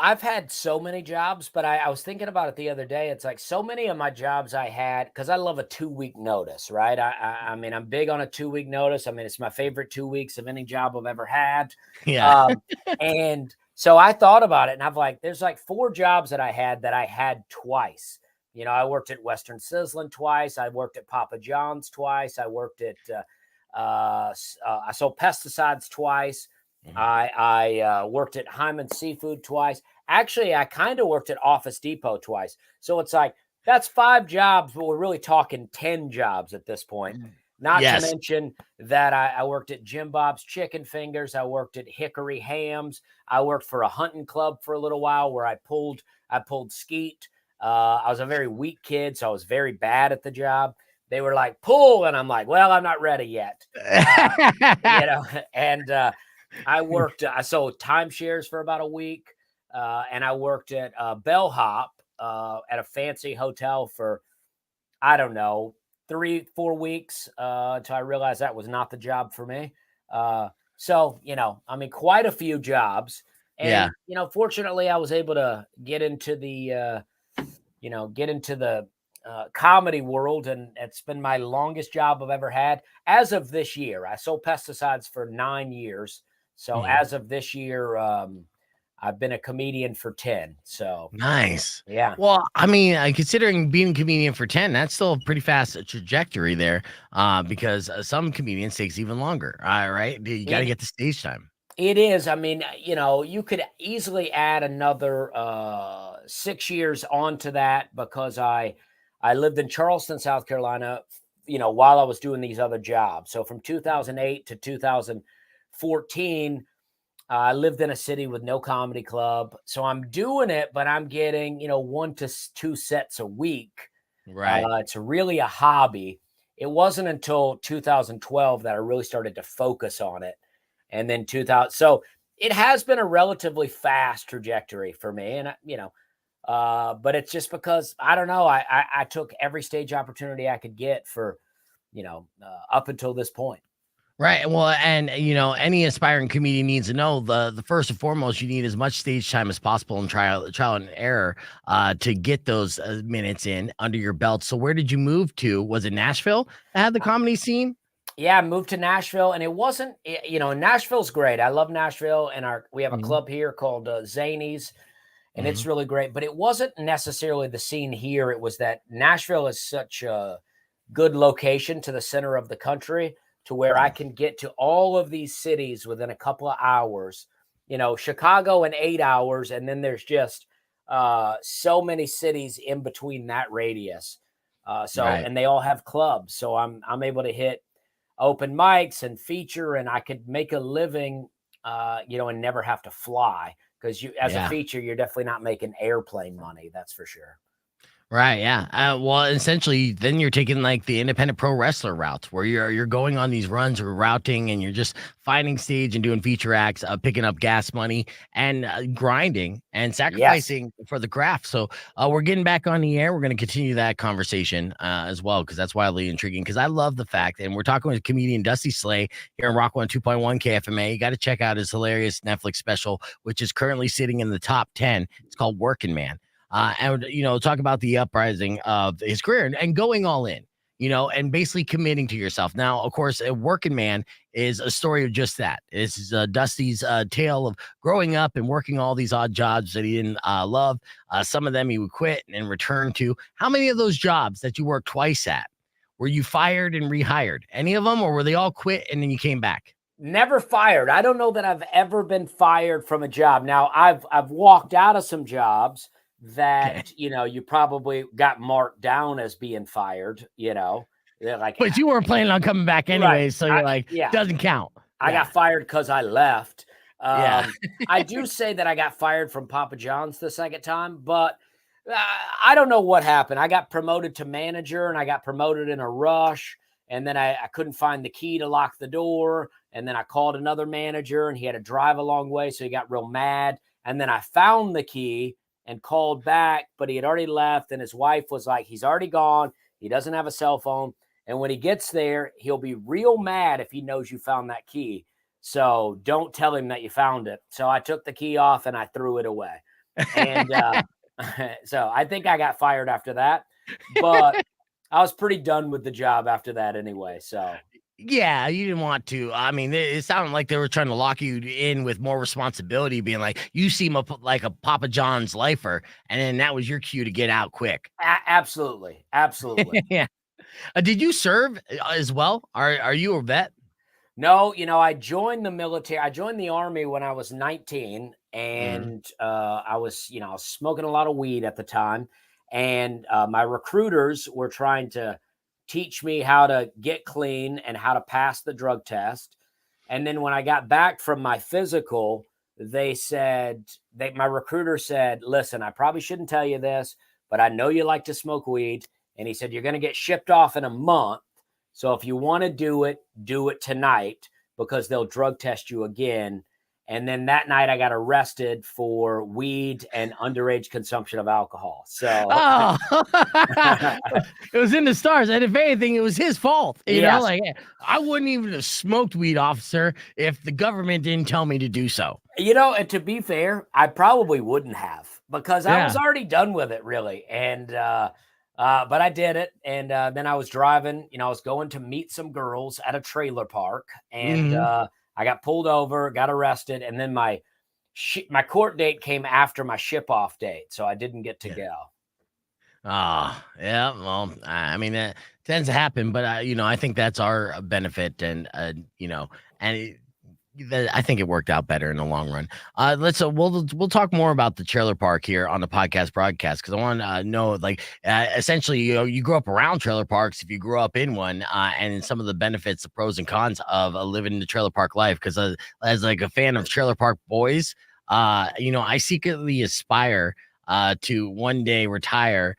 I've had so many jobs, but I was thinking about it the other day. It's like so many of my jobs I had, because I love a 2-week notice, right? I mean, I'm big on a 2-week notice. I mean, it's my favorite 2 weeks of any job I've ever had.
Yeah.
And so I thought about it and there's 4 jobs that I had twice. I worked at Western Sizzlin' twice. I worked at Papa John's twice. I worked at I sold pesticides twice. I worked at Hyman Seafood twice. Actually, I kind of worked at Office Depot twice. So it's like, that's 5 jobs, but we're really talking 10 jobs at this point. Not to mention that I worked at Jim Bob's Chicken Fingers. I worked at Hickory Hams. I worked for a hunting club for a little while where I pulled skeet. I was a very weak kid, so I was very bad at the job. They were like, pull, and I'm like, well, I'm not ready yet. And I sold timeshares for about a week, and I worked at Bellhop at a fancy hotel for, I don't know, 3-4 weeks until I realized that was not the job for me. So, quite a few jobs. And, fortunately, I was able to get into the, comedy world. And it's been my longest job I've ever had. As of this year, I sold pesticides for 9 years. So as of this year, I've been a comedian for 10. So
nice.
Yeah.
Well, considering being a comedian for 10, that's still a pretty fast trajectory there. Because some comedians takes even longer. All right. You got to get the stage time.
It is. You could easily add another 6 years onto that because I lived in Charleston, South Carolina, while I was doing these other jobs. So from 2008 to 2014, I lived in a city with no comedy club. So I'm doing it, but I'm getting, 1 to 2 sets a week.
Right.
It's really a hobby. It wasn't until 2012 that I really started to focus on it. And then 2000. So it has been a relatively fast trajectory for me. And, but it's just because, I don't know, I took every stage opportunity I could get for, up until this point.
Right. Well, and any aspiring comedian needs to know the first and foremost, you need as much stage time as possible and trial and error to get those minutes in under your belt. So where did you move to? Was it Nashville that had the comedy scene?
Yeah, I moved to Nashville, and it wasn't, Nashville's great. I love Nashville, and we have a club here called Zanies, and it's really great. But it wasn't necessarily the scene here. It was that Nashville is such a good location to the center of the country, to where I can get to all of these cities within a couple of hours, Chicago in 8 hours. And then there's just so many cities in between that radius. And they all have clubs. So I'm able to hit open mics and feature, and I could make a living, and never have to fly. Because as a feature, you're definitely not making airplane money. That's for sure.
Right. Yeah. Well, essentially, then you're taking like the independent pro wrestler routes where you're going on these runs or routing, and you're just finding stage and doing feature acts, picking up gas money and grinding and sacrificing for the craft. So we're getting back on the air. We're going to continue that conversation as well, because that's wildly intriguing. Because I love the fact, and we're talking with comedian Dusty Slay here in Rock 102.1 KFMA. You got to check out his hilarious Netflix special, which is currently sitting in the top 10. It's called Workin' Man. And talk about the uprising of his career and going all in, and basically committing to yourself. Now, of course, a Workin' Man is a story of just that. This is Dusty's tale of growing up and working all these odd jobs that he didn't love. Some of them he would quit and return to. How many of those jobs that you worked twice at were you fired and rehired? Any of them, or were they all quit and then you came back?
Never fired. I don't know that I've ever been fired from a job. Now, I've walked out of some jobs that you probably got marked down as being fired,
but you weren't planning on coming back anyway, right. So you're doesn't count.
I got fired because I left. I do say that I got fired from Papa John's the second time, but I don't know what happened. I got promoted to manager, and I got promoted in a rush, and then I couldn't find the key to lock the door, and then I called another manager, and he had to drive a long way, so he got real mad, and then I found the key and called back, but he had already left. And his wife was like, he's already gone. He doesn't have a cell phone. And when he gets there, he'll be real mad if he knows you found that key. So don't tell him that you found it. So I took the key off and I threw it away. And so I think I got fired after that, but I was pretty done with the job after that anyway. So
yeah, you didn't want to. It sounded like they were trying to lock you in with more responsibility, being like, you seem like a Papa John's lifer. And then that was your cue to get out quick.
Absolutely.
Yeah. Did you serve as well? Are you a vet?
No, I joined the military. I joined the Army when I was 19, and I was smoking a lot of weed at the time, and my recruiters were trying to teach me how to get clean and how to pass the drug test. And then when I got back from my physical, my recruiter said, "Listen, I probably shouldn't tell you this, but I know you like to smoke weed." And he said, "You're going to get shipped off in a month. So if you want to do it tonight, because they'll drug test you again." And then that night I got arrested for weed and underage consumption of alcohol. So
Oh, it was in the stars. And if anything, it was his fault. You know,
Yes.
like I wouldn't even have smoked weed, officer, if the government didn't tell me to do so.
and to be fair, I probably wouldn't have, because I was
Yeah.
already done with it, really. And but I did it, and then I was driving. I was going to meet some girls at a trailer park, and I got pulled over, got arrested, and then my court date came after my ship off date, so I didn't get to go.
Oh, yeah. Well, I mean, that tends to happen, but I think that's our benefit, and and I think it worked out better in the long run. We'll talk more about the trailer park here on the podcast broadcast, because I want to know, like, essentially, you grew up around trailer parks if you grew up in one, and some of the benefits, the pros and cons of living in the trailer park life. Because as like a fan of Trailer Park Boys, I secretly aspire to one day retire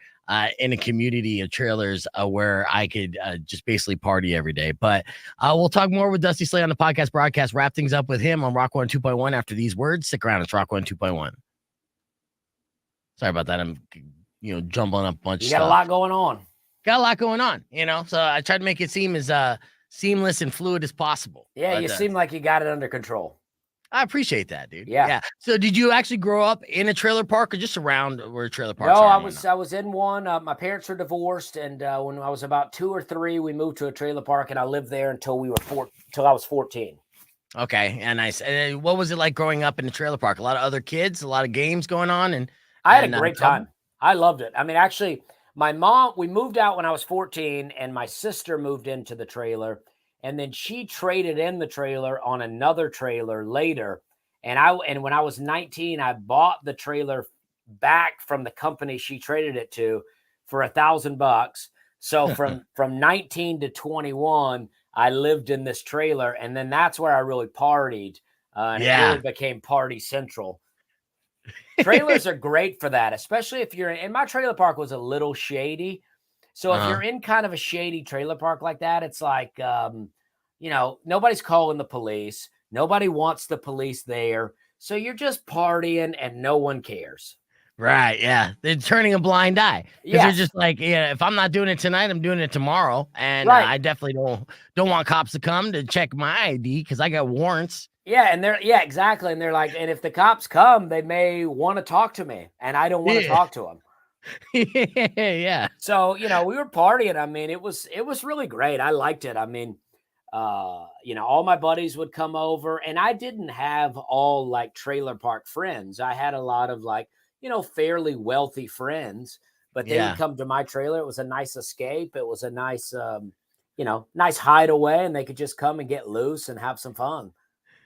in a community of trailers where I could just basically party every day. But we'll talk more with Dusty Slay on the podcast broadcast. Wrap things up with him on Rock 1 2.1 after these words. Stick around. It's Rock 1 2.1. Sorry about that. I'm jumbling up a bunch of
You got
stuff.
a lot going on.
Got a lot going on, so I tried to make it seem as seamless and fluid as possible.
Yeah,
But,
you seem like you got it under control.
I appreciate that, dude.
Yeah.
So did you actually grow up in a trailer park or just around where trailer parks
No,
are?
I was in one. My parents were divorced, and when I was about 2 or 3, we moved to a trailer park, and I lived there until I was 14.
Okay, yeah, nice. And what was it like growing up in the trailer park? A lot of other kids, a lot of games going on, and
I had a great
trouble?
time. I loved it. I mean, actually, we moved out when I was 14, and my sister moved into the trailer, and then she traded in the trailer on another trailer later. And when I was 19, I bought the trailer back from the company she traded it to for $1,000. So from 19 to 21, I lived in this trailer, and then that's where I really partied. And it really became party central. Trailers are great for that, especially if you're in my trailer park was a little shady. So if you're in kind of a shady trailer park like that, it's like, nobody's calling the police. Nobody wants the police there. So you're just partying and no one cares.
Right, yeah. They're turning a blind eye. Because they're
Yes.
just like, if I'm not doing it tonight, I'm doing it tomorrow. And
Right.
I definitely don't want cops to come to check my ID because I got warrants.
Yeah, exactly. And they're like, and if the cops come, they may want to talk to me, and I don't want to
Yeah.
talk to them.
Yeah.
So, we were partying. I mean, it was really great. I liked it. I mean, all my buddies would come over, and I didn't have all like trailer park friends. I had a lot of like, fairly wealthy friends, but they
Yeah.
would come to my trailer. It was a nice escape. It was a nice, nice hideaway, and they could just come and get loose and have some fun.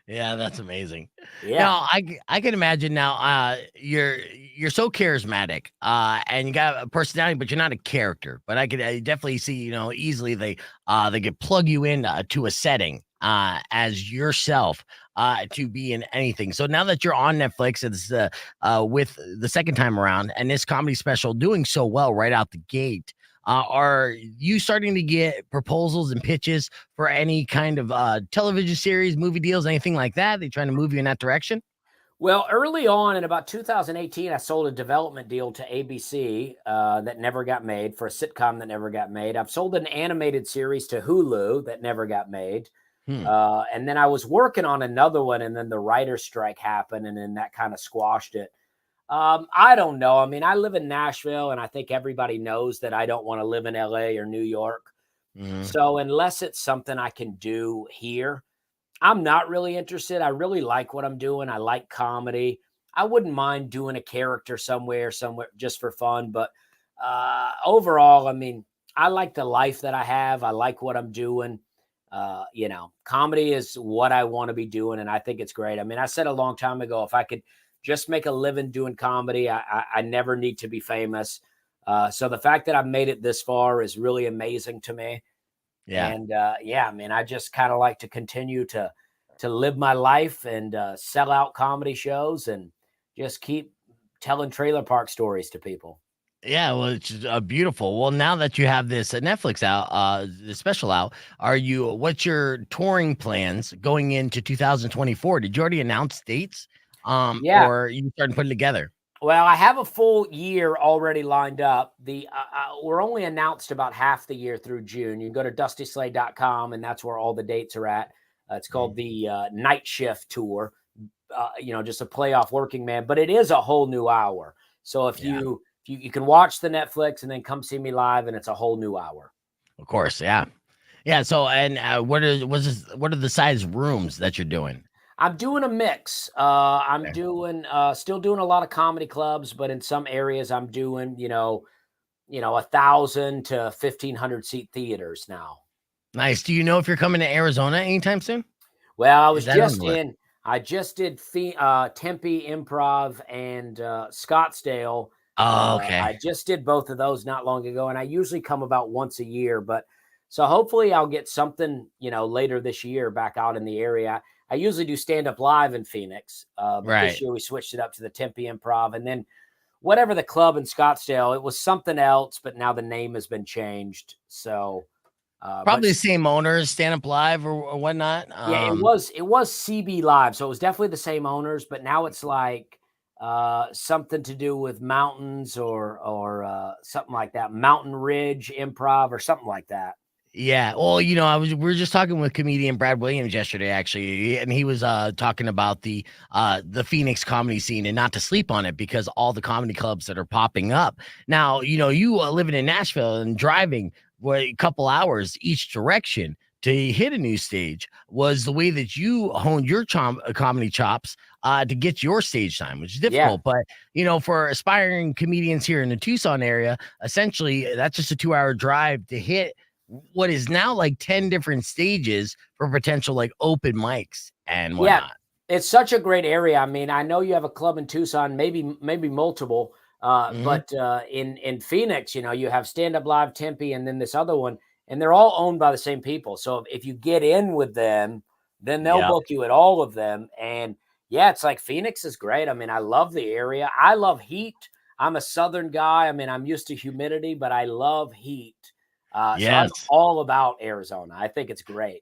Yeah, that's amazing.
Yeah.
Now, I can imagine now you're so charismatic and you got a personality, but you're not a character. But I definitely see, easily they could plug you in to a setting as yourself to be in anything. So now that you're on Netflix, it's with the second time around and this comedy special doing so well right out the gate. Are you starting to get proposals and pitches for any kind of television series, movie deals, anything like that? They trying to move you in that direction?
Well, early on in about 2018, I sold a development deal to ABC that never got made, for a sitcom that never got made. I've sold an animated series to Hulu that never got made. And then I was working on another one, and then the writer's strike happened, and then that kind of squashed it. I don't know. I mean, I live in Nashville, and I think everybody knows that I don't want to live in LA or New York. So unless it's something I can do here, I'm not really interested. I really like what I'm doing. I like comedy. I wouldn't mind doing a character somewhere just for fun. But overall, I mean, I like the life that I have. I like what I'm doing. comedy is what I want to be doing. And I think it's great. I mean, I said a long time ago, if I could just make a living doing comedy, I never need to be famous. So the fact that I've made it this far is really amazing to me.
Yeah.
And I mean, I just kind of like to continue to live my life and sell out comedy shows and just keep telling trailer park stories to people.
Yeah, well, it's beautiful. Well, now that you have this Netflix out, the special out, what's your touring plans going into 2024? Did you already announce dates?
Yeah.
Or you starting putting together?
Well, I have a full year already lined up. We're only announced about half the year through June. You can go to dustyslay.com, and that's where all the dates are at. It's called the Night Shift Tour, just a play off Working Man, but it is a whole new hour. So if you can watch the Netflix and then come see me live, and it's a whole new hour.
Of course, yeah. Yeah, so, and what are the size rooms that you're doing?
I'm doing a mix. I'm still doing a lot of comedy clubs, but in some areas I'm doing, 1,000 to 1,500 seat theaters now.
Nice. Do you know if you're coming to Arizona anytime soon?
Well, I just did Tempe Improv and Scottsdale.
Oh, okay.
I just did both of those not long ago, and I usually come about once a year, but so hopefully I'll get something, later this year back out in the area. I usually do stand-up live in Phoenix, but this year we switched it up to the Tempe Improv, and then whatever the club in Scottsdale, it was something else, but now the name has been changed. So
probably the same owners, stand-up live or whatnot.
Yeah, it was CB Live, so it was definitely the same owners, but now it's like something to do with mountains or something like that, Mountain Ridge Improv or something like that.
Yeah, well, we were just talking with comedian Brad Williams yesterday, actually, and he was talking about the Phoenix comedy scene and not to sleep on it because all the comedy clubs that are popping up now. You living in Nashville and driving a couple hours each direction to hit a new stage was the way that you honed your comedy chops to get your stage time, which is difficult. Yeah. But for aspiring comedians here in the Tucson area, essentially that's just a 2-hour drive to hit what is now like 10 different stages for potential like open mics and whatnot.
Yeah, it's such a great area. I mean, I know you have a club in Tucson, maybe multiple, but in Phoenix, you have Stand Up Live, Tempe, and then this other one, and they're all owned by the same people. So if you get in with them, then they'll book you at all of them. And yeah, it's like Phoenix is great. I mean, I love the area. I love heat. I'm a Southern guy. I mean, I'm used to humidity, but I love heat. So I'm all about Arizona. I think it's great.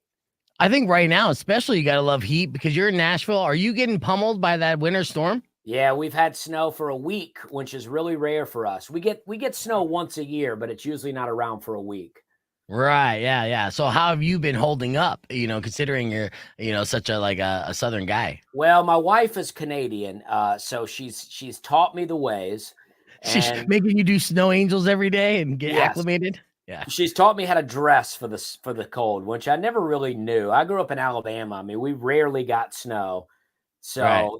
I think right now, especially, you got to love heat because you're in Nashville. Are you getting pummeled by that winter storm?
Yeah, we've had snow for a week, which is really rare for us. We get snow once a year, but it's usually not around for a week.
Right. Yeah. So how have you been holding up, considering you're, such a Southern guy?
Well, my wife is Canadian. So she's taught me the ways.
She's making you do snow angels every day and get acclimated. Yeah.
She's taught me how to dress for the cold, which I never really knew. I grew up in Alabama. I mean, we rarely got snow. So,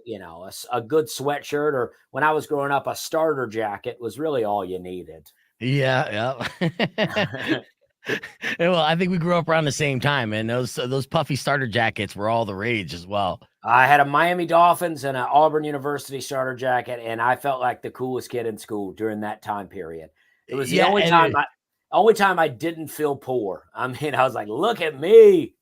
a good sweatshirt, or when I was growing up, a starter jacket was really all you needed.
Yeah. Well, I think we grew up around the same time, and those puffy starter jackets were all the rage as well.
I had a Miami Dolphins and an Auburn University starter jacket, and I felt like the coolest kid in school during that time period. It was the only time I didn't feel poor. I mean, I was like, look at me.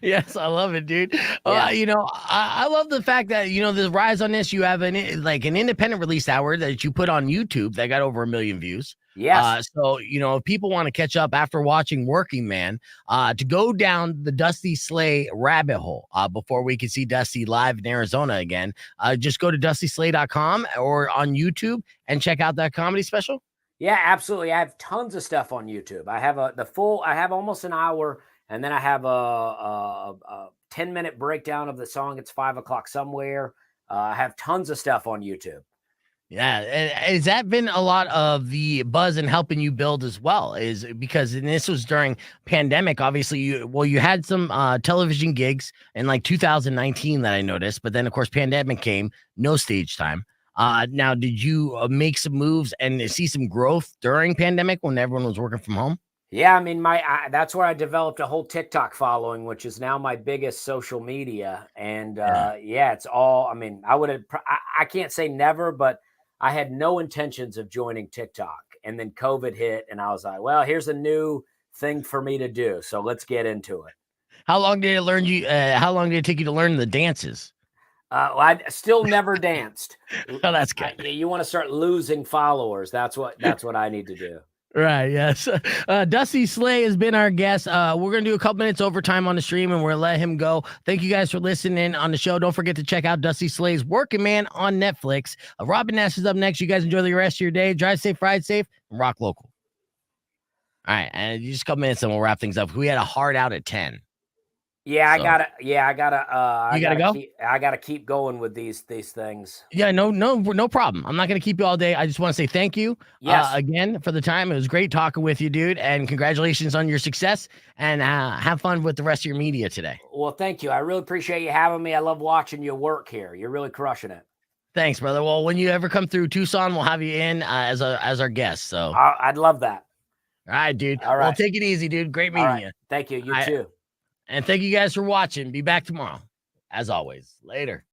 Yes, I love it, dude.
Yeah.
I love the fact that, the rise on this, you have an independent release hour that you put on YouTube that got over 1 million views.
Yes.
So, if people want to catch up after watching Working Man, to go down the Dusty Slay rabbit hole before we can see Dusty live in Arizona again, just go to dustyslay.com or on YouTube and check out that comedy special.
Yeah, absolutely. I have tons of stuff on YouTube. I have I have almost an hour, and then I have a 10-minute breakdown of the song. It's 5 o'clock somewhere. I have tons of stuff on YouTube.
Yeah. Has that been a lot of the buzz and helping you build as well? Is because this was during pandemic, obviously you had some television gigs in like 2019 that I noticed, but then of course pandemic came, no stage time. Now, did you make some moves and see some growth during pandemic when everyone was working from home?
Yeah, I mean, that's where I developed a whole TikTok following, which is now my biggest social media. And yeah, it's all. I mean, I can't say never, but I had no intentions of joining TikTok, and then COVID hit, and I was like, well, here's a new thing for me to do, so let's get into it.
How long did it take you to learn the dances?
Well, I still never danced.
Oh, that's good.
You want to start losing followers? That's what I need to do.
Right, yes. Dusty Slay has been our guest. We're going to do a couple minutes overtime on the stream, and we're going to let him go. Thank you guys for listening on the show. Don't forget to check out Dusty Slay's Working Man on Netflix. Robin Nash is up next. You guys enjoy the rest of your day. Drive safe, ride safe, and rock local. All right, and just a couple minutes, and we'll wrap things up. We had a hard out at 10.
Yeah,
So.
I gotta
go?
I gotta keep going with these things.
Yeah, no problem. I'm not going to keep you all day. I just want to say thank you again for the time. It was great talking with you, dude, and congratulations on your success, and have fun with the rest of your media today.
Well, thank you. I really appreciate you having me. I love watching you work here. You're really crushing it.
Thanks, brother. Well, when you ever come through Tucson, we'll have you in as our guest. So
I'd love that.
All right, dude.
All right.
Well, take it easy, dude. Great meeting you.
Thank you. You too.
And thank you guys for watching. Be back tomorrow. As always. Later.